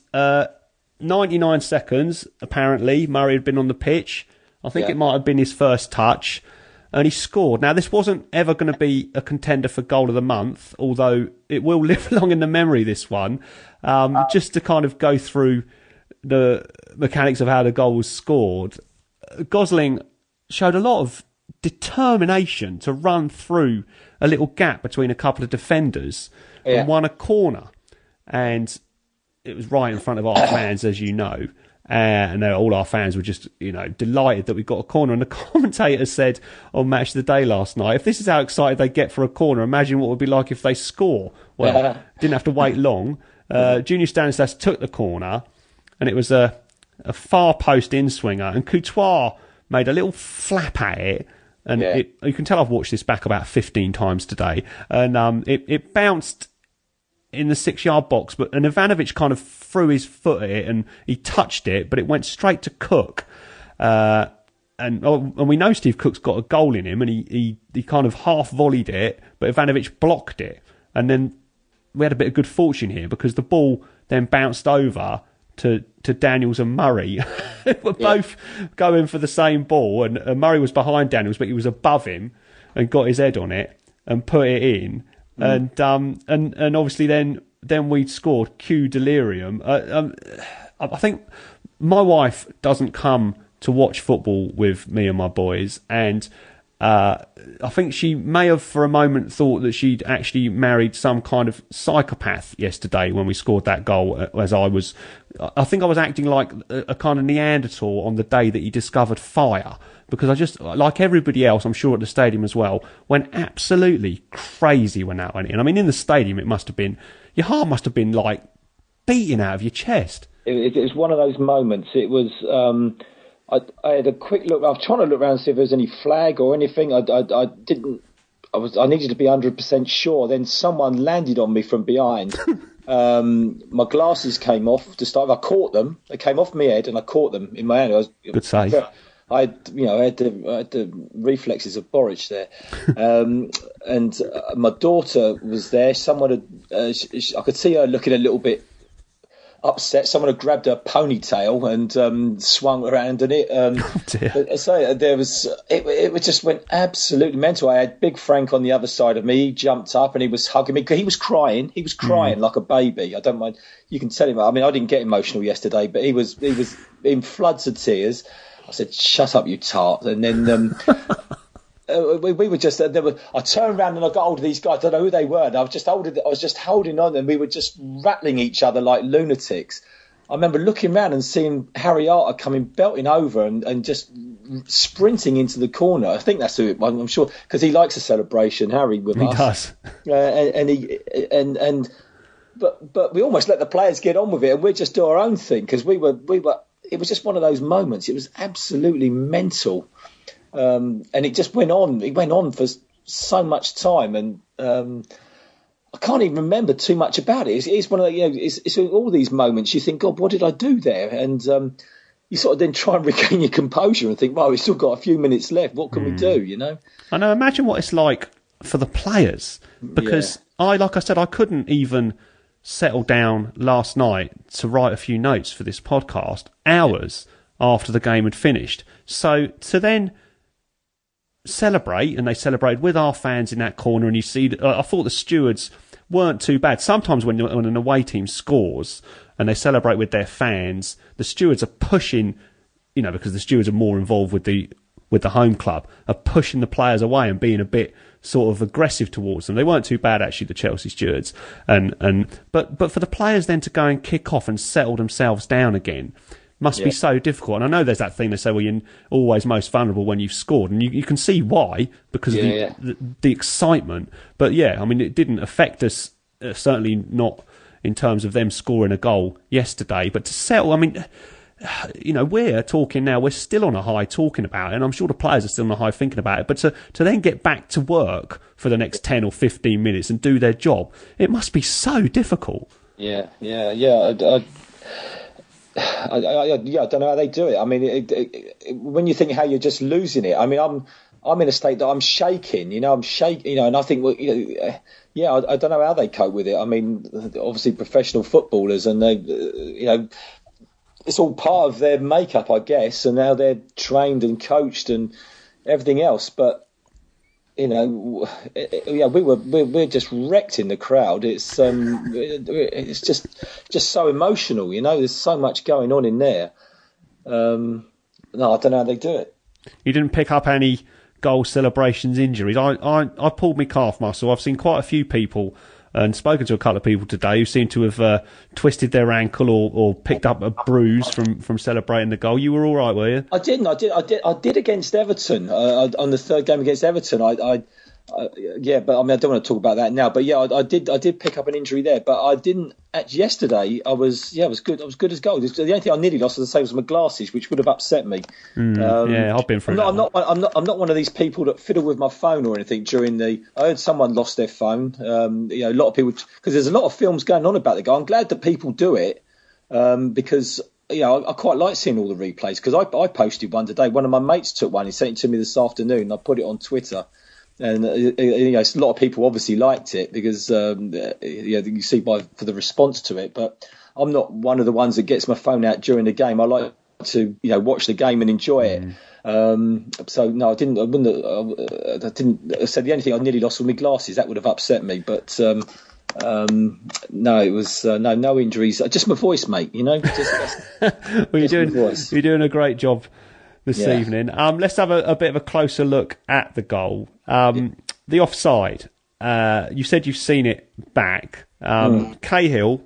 99 seconds, apparently, Murray had been on the pitch. I think it might have been his first touch, and he scored. Now, this wasn't ever going to be a contender for goal of the month, although it will live long in the memory, this one. Just to kind of go through the mechanics of how the goal was scored, Gosling showed a lot of determination to run through a little gap between a couple of defenders and won a corner, and it was right in front of our fans, as you know, and all our fans were just, you know, delighted that we got a corner. And the commentator said on Match of the Day last night, if this is how excited they get for a corner, imagine what it would be like if they score. Well, didn't have to wait long. Junior Stanislas took the corner, and it was a far post in-swinger, and Courtois made a little flap at it. And you can tell I've watched this back about 15 times today. And it bounced in the 6-yard box, and Ivanovic kind of threw his foot at it and he touched it, but it went straight to Cook. And we know Steve Cook's got a goal in him, and he kind of half volleyed it, but Ivanovic blocked it. And then we had a bit of good fortune here because the ball then bounced over to Daniels and Murray. Were both going for the same ball, and Murray was behind Daniels, but he was above him and got his head on it and put it in. And obviously then we scored. Cue delirium. I think my wife doesn't come to watch football with me and my boys, and I think she may have for a moment thought that she'd actually married some kind of psychopath yesterday when we scored that goal, I think I was acting like a kind of Neanderthal on the day that he discovered fire, because I just, like everybody else, I'm sure at the stadium as well, went absolutely crazy when that went in. I mean, in the stadium, your heart must have been like beating out of your chest. It was one of those moments. It was, I had a quick look. I was trying to look around and see if there was any flag or anything. I didn't. I needed to be 100% sure. Then someone landed on me from behind. My glasses came off to start. I caught them. They came off my head, and I caught them in my hand. Good save. I had the reflexes of Borich there, and my daughter was there. Someone had. I could see her looking a little bit upset. Someone had grabbed her ponytail and swung around in it. So there was it just went absolutely mental. I had Big Frank on the other side of me. He jumped up and he was hugging me. He was crying like a baby. I don't mind. You can tell him. I mean, I didn't get emotional yesterday, but he was in floods of tears. I said, "Shut up, you tart!" And then. We were just. I turned around and I got hold of these guys. I don't know who they were. And I was just holding on, and we were just rattling each other like lunatics. I remember looking around and seeing Harry Arter coming belting over and just sprinting into the corner. I think that's who it was. I'm sure because he likes a celebration. Harry with us. He does. But we almost let the players get on with it, and we just do our own thing because we were. It was just one of those moments. It was absolutely mental. And it just went on. It went on for so much time, and I can't even remember too much about it. It's one of the, it's all these moments you think, God, what did I do there? And you sort of then try and regain your composure and think, well, we've still got a few minutes left. What can we do? I know. Imagine what it's like for the players, because like I said, I couldn't even settle down last night to write a few notes for this podcast hours after the game had finished. So to then celebrate, and they celebrated with our fans in that corner, and you see I thought the stewards weren't too bad. Sometimes when an away team scores and they celebrate with their fans, the stewards are pushing, because the stewards are more involved with the home club, are pushing the players away and being a bit sort of aggressive towards them. They weren't too bad actually, the Chelsea stewards, but for the players then to go and kick off and settle themselves down again must be so difficult. And I know there's that thing they say, well, you're always most vulnerable when you've scored. And you can see why, because of the excitement. But I mean, it didn't affect us, certainly not in terms of them scoring a goal yesterday. But to settle, I mean, we're talking now, we're still on a high talking about it. And I'm sure the players are still on a high thinking about it. But to then get back to work for the next 10 or 15 minutes and do their job, it must be so difficult. I don't know how they do it. I mean, when you think how you're just losing it. I mean, I'm in a state that I'm shaking. I'm shaking. And I think, I don't know how they cope with it. I mean, obviously professional footballers, and they, it's all part of their makeup, I guess. And now they're trained and coached and everything else. But we're just wrecked in the crowd. It's just so emotional. There's so much going on in there. No, I don't know how they do it. You didn't pick up any goal celebrations injuries. I pulled my calf muscle. I've seen quite a few people and spoken to a couple of people today who seem to have twisted their ankle or picked up a bruise from celebrating the goal. You were all right, were you? I did against Everton on the third game against Everton. Yeah, but I mean, I don't want to talk about that now. But yeah, I did pick up an injury there, but I didn't. Yesterday, I was good. I was good as gold. The only thing I nearly lost, as I say, was my glasses, which would have upset me. Yeah, I've been through. I'm not one of these people that fiddle with my phone or anything during the. I heard someone lost their phone. A lot of people, because there's a lot of films going on about the guy. I'm glad that people do it because. I quite like seeing all the replays because I posted one today. One of my mates took one. He sent it to me this afternoon. I put it on Twitter. And a lot of people obviously liked it because you see for the response to it. But I'm not one of the ones that gets my phone out during the game. I like to watch the game and enjoy it. So no, I didn't. I didn't. So the only thing I nearly lost was my glasses. That would have upset me. But no, it was no injuries. Just my voice, mate. Well, you're doing a great job this evening. Let's have a bit of a closer look at the goal. The offside. You said you've seen it back. Cahill,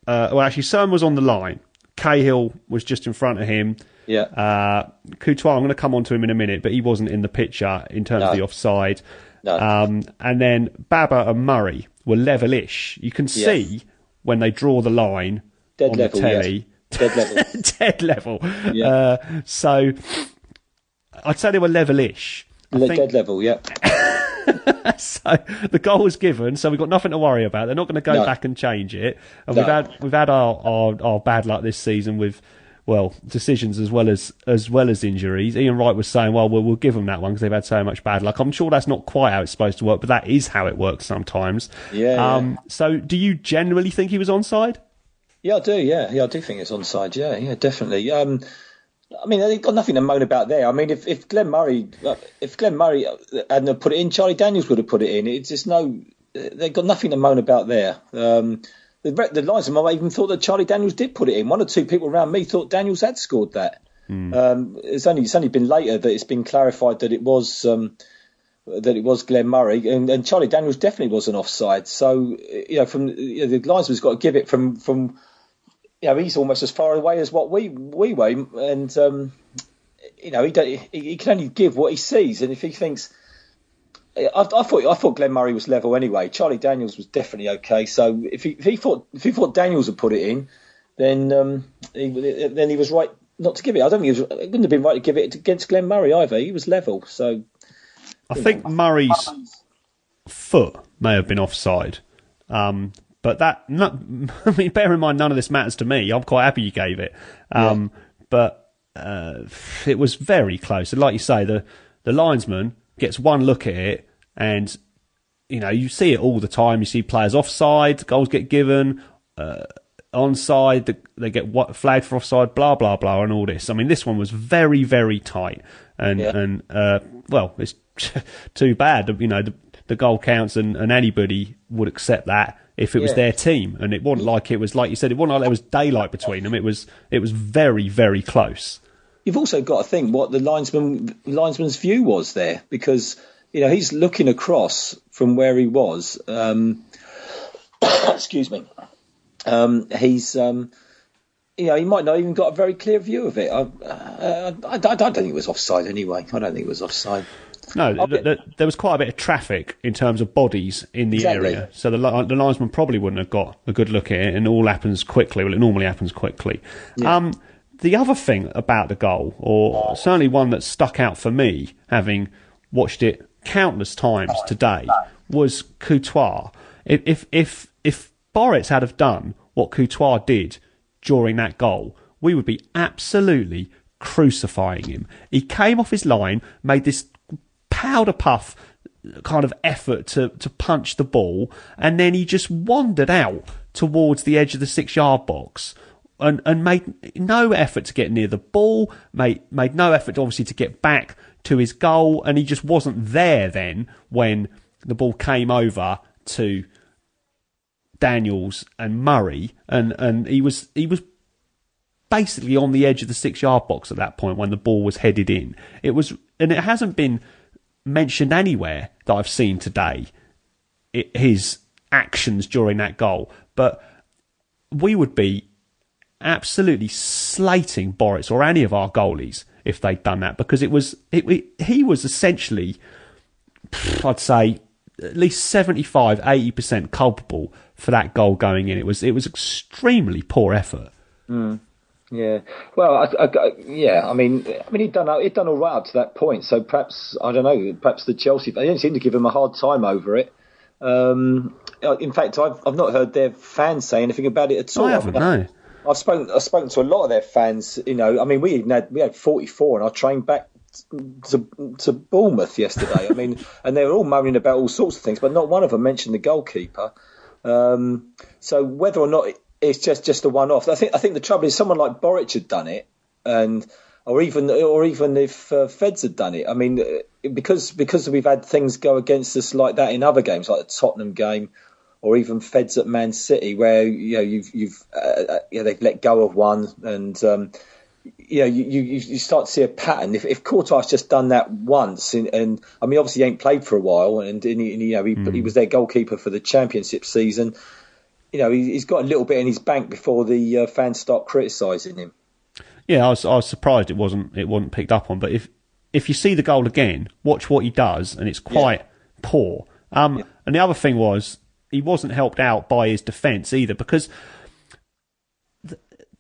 actually, Son was on the line. Cahill was just in front of him. Yeah. Courtois, I'm going to come on to him in a minute, but he wasn't in the picture in terms of the offside. No. And then Baba and Murray were level-ish. You can see when they draw the line Dead on level, the telly. Dead level. Dead level. Yeah. So I'd say they were level-ish. Dead level, yeah. So the goal was given, so we've got nothing to worry about. They're not going to go back and change it. And we've had our bad luck this season with decisions as well as injuries. Ian Wright was saying, we'll give them that one because they've had so much bad luck. I'm sure that's not quite how it's supposed to work, but that is how it works sometimes. Yeah. So do you generally think he was onside? Yeah, I do. Yeah, I do think it's onside. Yeah, definitely. I mean, they've got nothing to moan about there. I mean, if Glenn Murray hadn't put it in, Charlie Daniels would have put it in. It's just they've got nothing to moan about there. The linesman even thought that Charlie Daniels did put it in. One or two people around me thought Daniels had scored that. It's only been later that it's been clarified that it was Glenn Murray, and Charlie Daniels definitely wasn't offside. So the linesman's got to give it from. He's almost as far away as what we were, and he can only give what he sees. And if he thinks, I thought Glenn Murray was level anyway. Charlie Daniels was definitely okay. So if he thought Daniels had put it in, then he was right not to give it. I don't think it wouldn't have been right to give it against Glenn Murray either. He was level. So I think Murray's foot may have been offside. But bear in mind, none of this matters to me. I'm quite happy you gave it. But it was very close. And like you say, the linesman gets one look at it, and you see it all the time. You see players offside, goals get given, onside, they get flagged for offside, blah blah blah, and all this. I mean, this one was very very tight, and it's too bad. The goal counts, and anybody would accept that if it was their team, and it wasn't like it was, like you said, it wasn't like there was daylight between them. It was very very close. You've also got to think what the linesman's view was there, because he's looking across from where he was. Excuse me. He's he might not even got a very clear view of it. I don't think it was offside anyway. I don't think it was offside. No, there was quite a bit of traffic in terms of bodies in the area, so the linesman probably wouldn't have got a good look at it, and it all happens quickly. Well, it normally happens quickly. Yeah. The other thing about the goal, or certainly one that stuck out for me, having watched it countless times today, was Courtois. If Boris had have done what Courtois did during that goal, we would be absolutely crucifying him. He came off his line, made this powder puff kind of effort to punch the ball, and then he just wandered out towards the edge of the 6-yard box and made no effort to get near the ball, made no effort obviously to get back to his goal, and he just wasn't there then when the ball came over to Daniels and Murray, and he was basically on the edge of the 6-yard box at that point when the ball was headed in. And it hasn't been mentioned anywhere that I've seen today, his actions during that goal, but we would be absolutely slating Boris or any of our goalies if they'd done that, because he was essentially I'd say at least 75-80% culpable for that goal going in. It was extremely poor effort. Yeah, well, I mean, he'd done all right up to that point. So perhaps, I don't know, perhaps the Chelsea, they didn't seem to give him a hard time over it. In fact, I've not heard their fans say anything about it at all. I haven't, no. I've spoken to a lot of their fans. You know, I mean, we had 44 on our train back to Bournemouth yesterday. I mean, and they were all moaning about all sorts of things, but not one of them mentioned the goalkeeper. So whether or not it's just a one-off, I think the trouble is someone like Boric had done it, or even if Feds had done it. I mean, because we've had things go against us like that in other games, like the Tottenham game, or even Feds at Man City, where they've let go of one, and you start to see a pattern. If Courtois just done that once, and I mean, obviously he ain't played for a while, and he was their goalkeeper for the Championship season. You know, he's got a little bit in his bank before the fans start criticising him. Yeah, I was surprised it wasn't picked up on. But if you see the goal again, watch what he does, and it's quite poor. And the other thing was he wasn't helped out by his defence either, because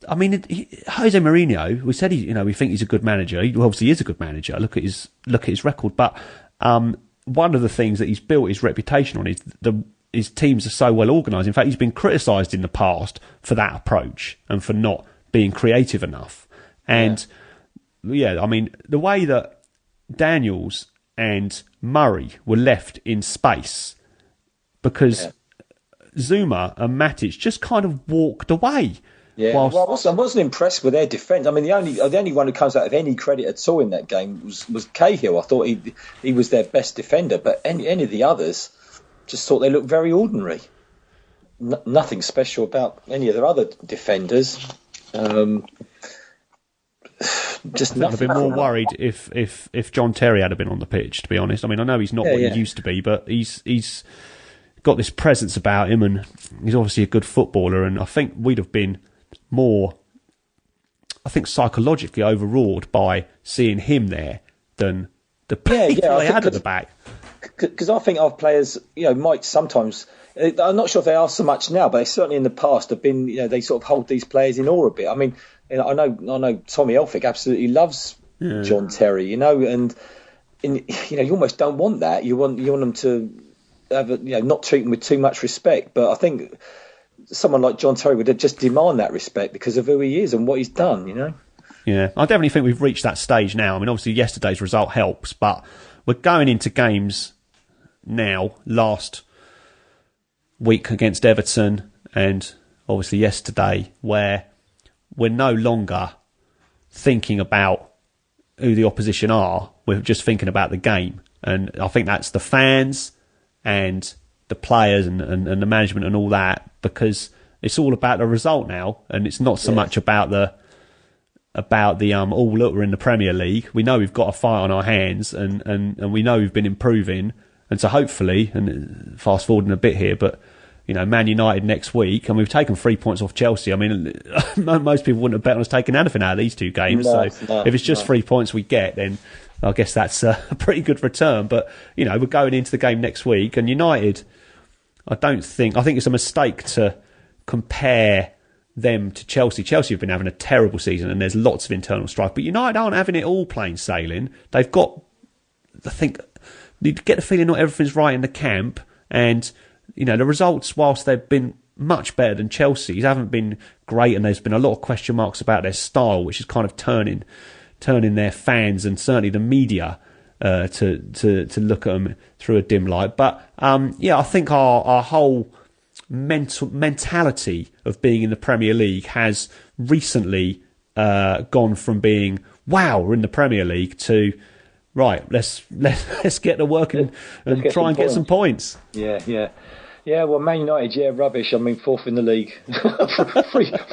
Jose Mourinho, we said we think he's a good manager. He obviously is a good manager. Look at his record. But one of the things that he's built his reputation on is his teams are so well organised. In fact, he's been criticised in the past for that approach and for not being creative enough. And I mean, the way that Daniels and Murray were left in space because Zuma and Matic just kind of walked away. Yeah, I wasn't impressed with their defence. I mean, the only one who comes out of any credit at all in that game was Cahill. I thought he was their best defender, but any of the others just thought they looked very ordinary. Nothing special about any of their other defenders. Just nothing. I'd have been more worried if John Terry had been on the pitch, to be honest. I mean, I know he's not what he used to be, but he's got this presence about him, and he's obviously a good footballer, and I think we'd have been more, psychologically overawed by seeing him there than the people they had at the back. Because I think our players, might sometimes. I'm not sure if they are so much now, but they certainly in the past have been. They sort of hold these players in awe a bit. I mean, I know Tommy Elphick absolutely loves John Terry, and you almost don't want that. You want them to have not treat him with too much respect. But I think someone like John Terry would just demand that respect because of who he is and what he's done. Yeah, I definitely think we've reached that stage now. I mean, obviously yesterday's result helps, but we're going into games now, last week against Everton and obviously yesterday, where we're no longer thinking about who the opposition are. We're just thinking about the game. And I think that's the fans and the players and the management and all that, because it's all about the result now, and it's not so much about the look, we're in the Premier League. We know we've got a fight on our hands, and we know we've been improving, and so hopefully, and fast forwarding a bit here, but Man United next week, and we've taken 3 points off Chelsea. I mean, most people wouldn't have bet on us taking anything out of these two games. So if it's just 3 points we get, then I guess that's a pretty good return. But we're going into the game next week, and United, I think it's a mistake to compare them to Chelsea. Chelsea have been having a terrible season, and there's lots of internal strife. But United aren't having it all plain sailing. They've got, I think, you get the feeling not everything's right in the camp, and the results, whilst they've been much better than Chelsea's, haven't been great, and there's been a lot of question marks about their style, which is kind of turning their fans and certainly the media to look at them through a dim light. But I think our whole mentality of being in the Premier League has recently gone from being, wow, we're in the Premier League, to right, let's get to work and try and get some points. Yeah, well, Man United, rubbish. I mean, fourth in the league,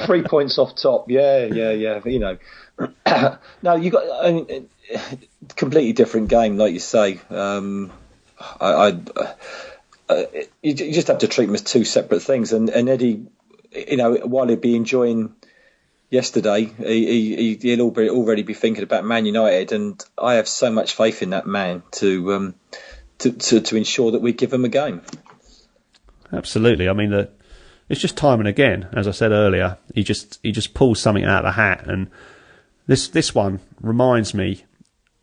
3 points off top. Yeah. No, you got a completely different game, like you say. You just have to treat them as two separate things. And Eddie, while he'd be enjoying yesterday, he'll already be thinking about Man United, and I have so much faith in that man to to ensure that we give them a game. Absolutely. I mean, it's just time and again, as I said earlier, he just pulls something out of the hat, and this one reminds me,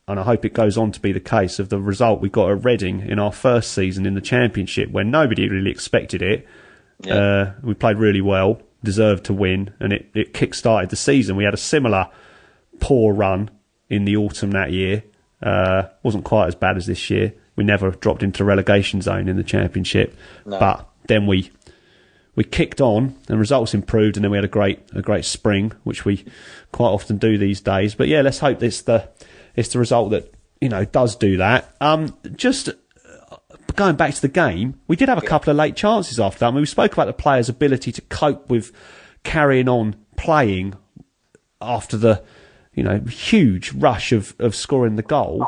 and I hope it goes on to be the case, of the result we got at Reading in our first season in the Championship, when nobody really expected it. Yeah. We played really well, deserved to win, and it kick-started the season. We had a similar poor run in the autumn that year. Wasn't quite as bad as this year. We never dropped into the relegation zone in the Championship, but then we kicked on and results improved, and then we had a great spring, which we quite often do these days. But yeah, let's hope it's the result that does do that. Just going back to the game, we did have a couple of late chances after that. I mean, we spoke about the players' ability to cope with carrying on playing after the huge rush of scoring the goal.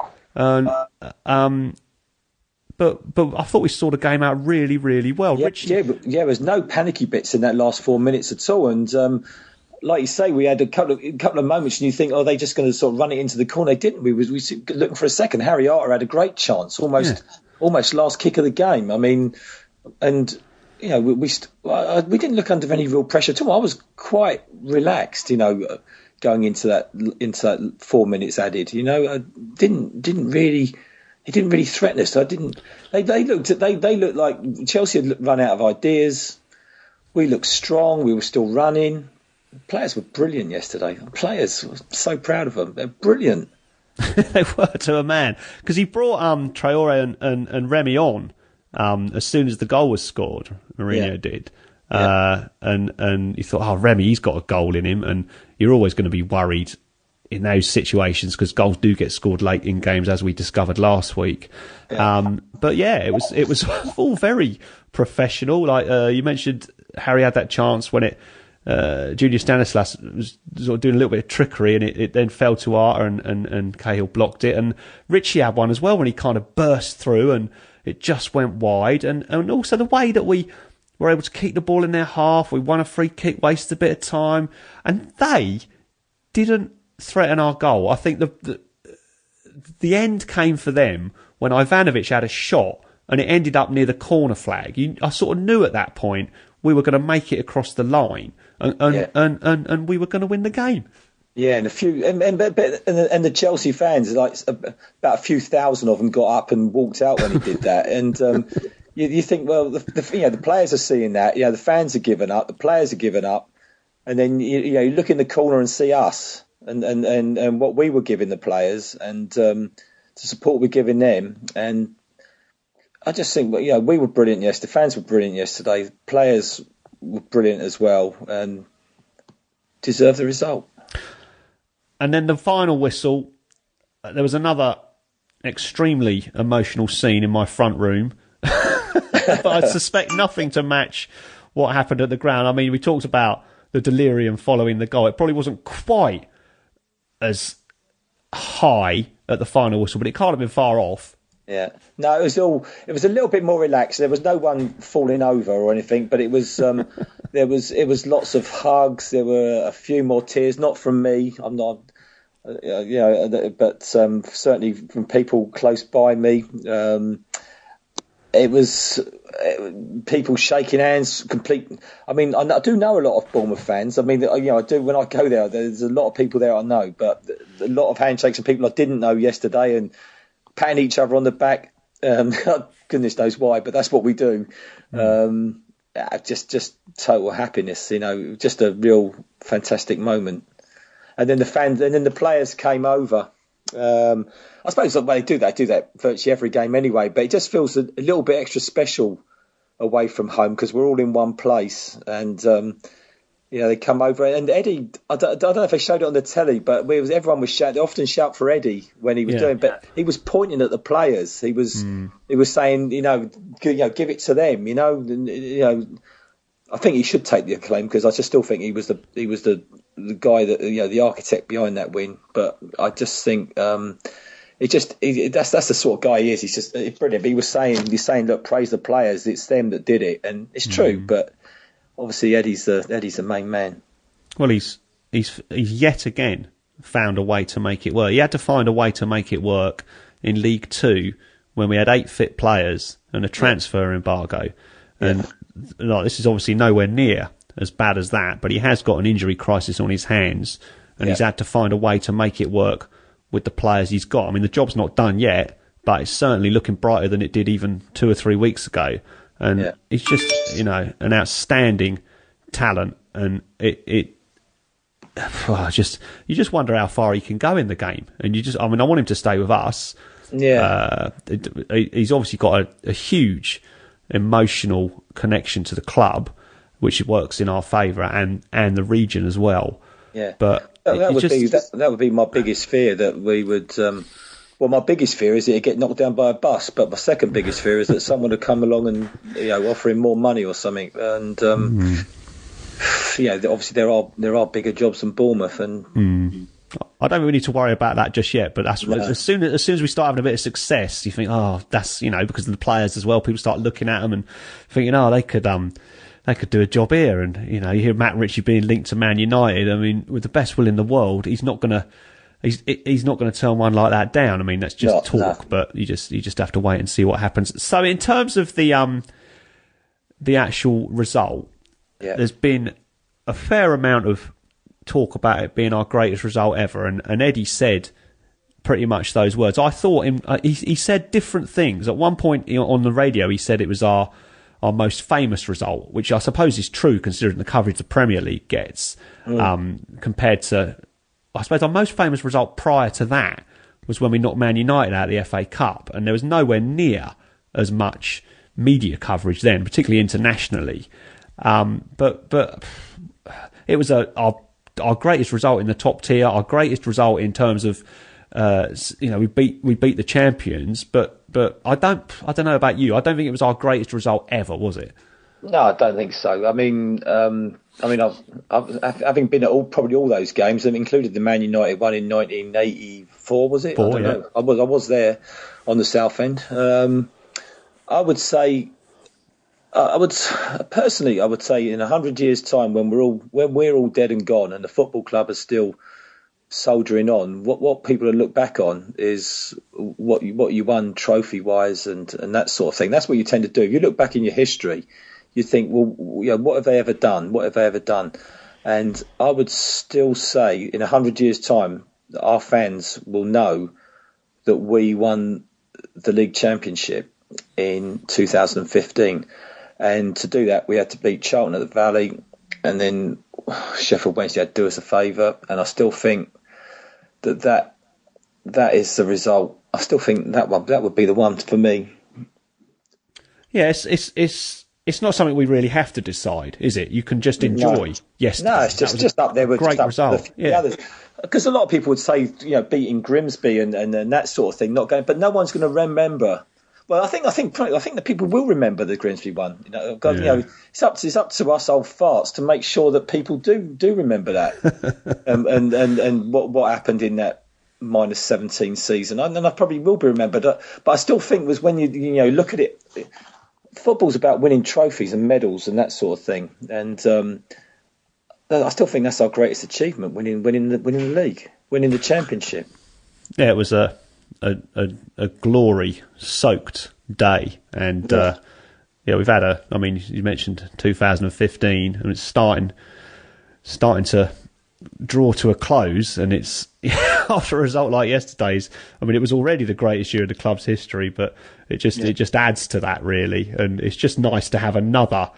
But I thought we saw the game out really, really well. Yeah, there was no panicky bits in that last 4 minutes at all. And like you say, we had a couple of moments, and you think, they're just going to sort of run it into the corner. They didn't. We were looking for a second. Harry Arter had a great chance, almost last kick of the game. I mean, and we didn't look under any real pressure at all. I was quite relaxed, going into that 4 minutes added. I didn't really. He didn't really threaten us. They looked like Chelsea had run out of ideas. We looked strong. We were still running. The players were brilliant yesterday. Players, I was so proud of them. They're brilliant. They were to a man, because he brought Traore and Remy on as soon as the goal was scored. Mourinho did. And you thought, Remy, he's got a goal in him, and you're always going to be worried in those situations, because goals do get scored late in games, as we discovered last week. But yeah, it was all very professional. Like you mentioned, Harry had that chance when Junior Stanislas was sort of doing a little bit of trickery, and it then fell to Arter, and Cahill blocked it. And Richie had one as well when he kind of burst through, and it just went wide. And also the way that we were able to keep the ball in their half. We won a free kick, wasted a bit of time, and they didn't threaten our goal. I think the end came for them when Ivanovic had a shot and it ended up near the corner flag. I sort of knew at that point we were going to make it across the line, and we were going to win the game. Yeah, and the Chelsea fans, like about a few thousand of them, got up and walked out when he did that. And you think, well, the players are seeing that. The fans are giving up, the players are giving up, and then you look in the corner and see us. And what we were giving the players, and the support we're giving them, and I just think we were brilliant yesterday. The fans were brilliant yesterday. The players were brilliant as well, and deserved the result. And then the final whistle, there was another extremely emotional scene in my front room, but I suspect nothing to match what happened at the ground. I mean, we talked about the delirium following the goal. It probably wasn't quite as high at the final whistle, but it can't have been far off. Yeah, no, it was a little bit more relaxed. There was no one falling over or anything, but it was it was lots of hugs. There were a few more tears, not from me. I'm not, but certainly from people close by me. It was people shaking hands. I mean, I do know a lot of Bournemouth fans. I mean, I do when I go there. There's a lot of people there I know, but a lot of handshakes and people I didn't know yesterday, and patting each other on the back. Goodness knows why, but that's what we do. Just total happiness, just a real fantastic moment. And then the players came over. I suppose they do that virtually every game anyway, but it just feels a little bit extra special away from home because we're all in one place. And they come over, and Eddie, I don't know if they showed it on the telly, but everyone was shouting. They often shout for Eddie when he was doing, but he was pointing at the players. He was saying, give it to them. I think he should take the acclaim because I just still think he was the guy that the architect behind that win. But I just think that's the sort of guy he is. He's just brilliant. But he's saying, look, praise the players. It's them that did it, and it's true. But obviously, Eddie's the main man. Well, he's yet again found a way to make it work. He had to find a way to make it work in League Two when we had 8 fit players and a transfer embargo. And like, this is obviously nowhere near as bad as that, but he has got an injury crisis on his hands, and he's had to find a way to make it work with the players he's got. I mean, the job's not done yet, but it's certainly looking brighter than it did even 2 or 3 weeks ago. And he's just, you know, an outstanding talent, and you just wonder how far he can go in the game. And I want him to stay with us. Yeah. He's obviously got a huge emotional connection to the club, which works in our favour, and the region as well. Yeah. But that would be my biggest fear, that we would. Well, my biggest fear is that he'd get knocked down by a bus. But my second biggest fear is that someone would come along and, you know, offer him more money or something. And obviously there are bigger jobs than Bournemouth, and I don't really need to worry about that just yet. But that's as soon as we start having a bit of success, you think, oh, that's, you know, because of the players as well. People start looking at them and thinking, oh, they could do a job here. And, you know, you hear Matt Ritchie being linked to Man United. I mean, with the best will in the world, he's not going to turn one like that down. I mean, that's just talk, but you just have to wait and see what happens. So in terms of the actual result, there's been a fair amount of talk about it being our greatest result ever, and Eddie said pretty much those words. I thought he said different things. At one point on the radio, he said it was our most famous result, which I suppose is true considering the coverage the Premier League gets, compared to, I suppose, our most famous result prior to that was when we knocked Man United out of the FA Cup, and there was nowhere near as much media coverage then, particularly internationally. But it was our greatest result in the top tier, our greatest result in terms of, we beat the champions. But I don't know about you. I don't think it was our greatest result ever, was it? No, I don't think so. I mean, I've having been at probably all those games, and included the Man United one in 1984, was it? I don't know. I was there on the South End. I would say in 100 years' time, when we're all dead and gone, and the football club is still soldiering on, what people will look back on is what you won trophy wise and that sort of thing. That's what you tend to do. If you look back in your history, you think, well, you know, what have they ever done? What have they ever done? And I would still say, in 100 years' time, our fans will know that we won the league championship in 2015. And to do that, we had to beat Charlton at the Valley, and then Sheffield Wednesday had to do us a favour. And I still think that is the result. I still think that would be the one for me. Yeah, it's not something we really have to decide, is it? You can just enjoy. Yes, no, it's just up there with great result. The others. Because a lot of people would say, you know, beating Grimsby and that sort of thing, not going, but no one's going to remember. Well, I think the people will remember the Grimsby one. You know, you know, it's up to us old farts to make sure that people do remember that, and what happened in that -17 season. And I probably will be remembered, but I still think was when you look at it, football's about winning trophies and medals and that sort of thing. And I still think that's our greatest achievement: winning the league, winning the championship. Yeah, it was a glory-soaked day, and we've had I mean, you mentioned 2015, and it's starting to draw to a close, and it's after a result like yesterday's. I mean, it was already the greatest year of the club's history, but it just adds to that, really, and it's just nice to have another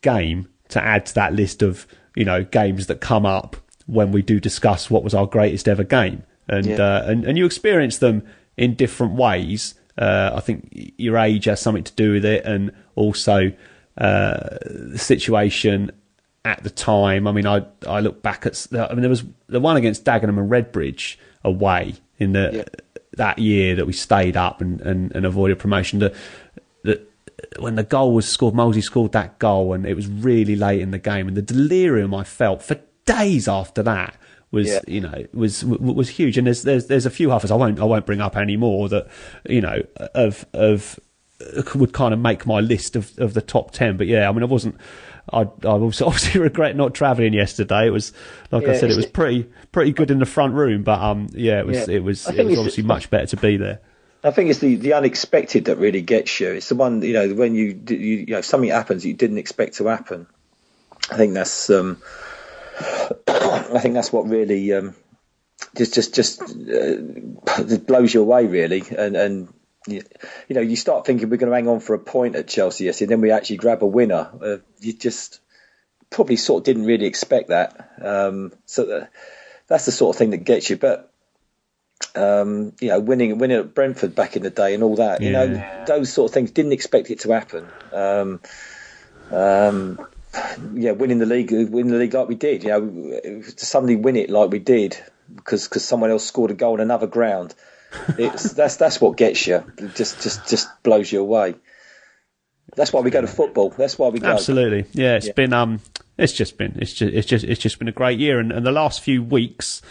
game to add to that list of, you know, games that come up when we do discuss what was our greatest ever game. And you experience them in different ways. I think your age has something to do with it, and also the situation at the time. I mean, I look back at. I mean, there was the one against Dagenham and Redbridge away in that year that we stayed up and avoided promotion. When the goal was scored, Moseley scored that goal, and it was really late in the game, and the delirium I felt for days after that was huge. And there's a few others I won't bring up anymore that, you know, would kind of make my list of the top 10. But yeah, I mean, I obviously regret not travelling yesterday. It was, like I said, it was pretty good in the front room, but it was obviously much better to be there. I think it's the unexpected that really gets you. It's the one, when you something happens that you didn't expect to happen. I think that's what really just blows you away, really. And you start thinking we're going to hang on for a point at Chelsea yesterday, and then we actually grab a winner. You just probably sort of didn't really expect that. So that's the sort of thing that gets you. But winning at Brentford back in the day and all that, those sort of things, didn't expect it to happen. Winning the league like we did, to suddenly win it like we did because someone else scored a goal on another ground. That's what gets you. It just blows you away. That's why we go to football. That's why we go. Absolutely, yeah. It's just been a great year, and the last few weeks.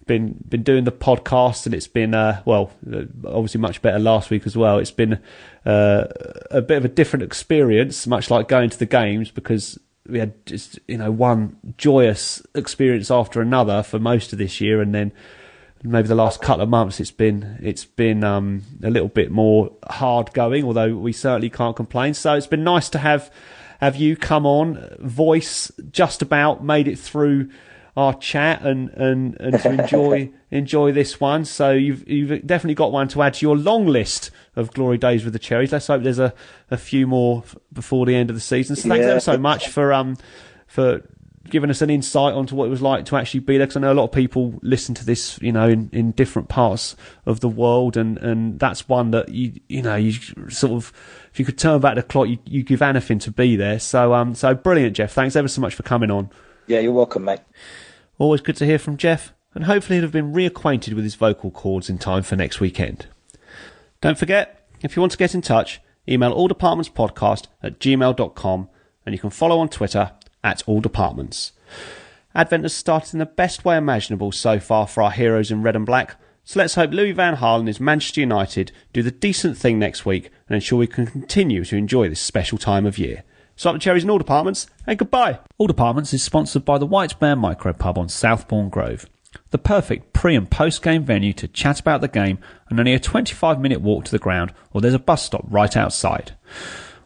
Been doing the podcast, and it's been obviously much better last week as well. It's been a bit of a different experience, much like going to the games, because we had just one joyous experience after another for most of this year, and then maybe the last couple of months it's been a little bit more hard going, although we certainly can't complain. So it's been nice to have you come on, voice just about made it through our chat and to enjoy this one. So you've definitely got one to add to your long list of glory days with the Cherries. Let's hope there's a few more before the end of the season. So thanks ever so much for giving us an insight onto what it was like to actually be there, because I know a lot of people listen to this in different parts of the world, and that's one that you sort of, if you could turn back the clock, you give anything to be there. So brilliant, Jeff. Thanks ever so much for coming on. Yeah, you're welcome, mate. Always good to hear from Jeff, and hopefully he'll have been reacquainted with his vocal cords in time for next weekend. Don't forget, if you want to get in touch, email alldepartmentspodcast@gmail.com, and you can follow on Twitter @alldepartments. Advent has started in the best way imaginable so far for our heroes in red and black, so let's hope Louis van Gaal and his Manchester United do the decent thing next week and ensure we can continue to enjoy this special time of year. So up the Cherries in All Departments, and goodbye. All Departments is sponsored by the White Bear Micropub on Southbourne Grove, the perfect pre- and post-game venue to chat about the game, and only a 25-minute walk to the ground, or there's a bus stop right outside.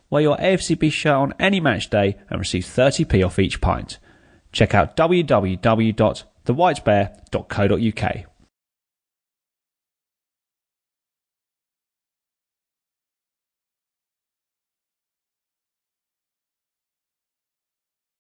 Wear your AFCB shirt on any match day and receive 30p off each pint. Check out www.thewhitebear.co.uk.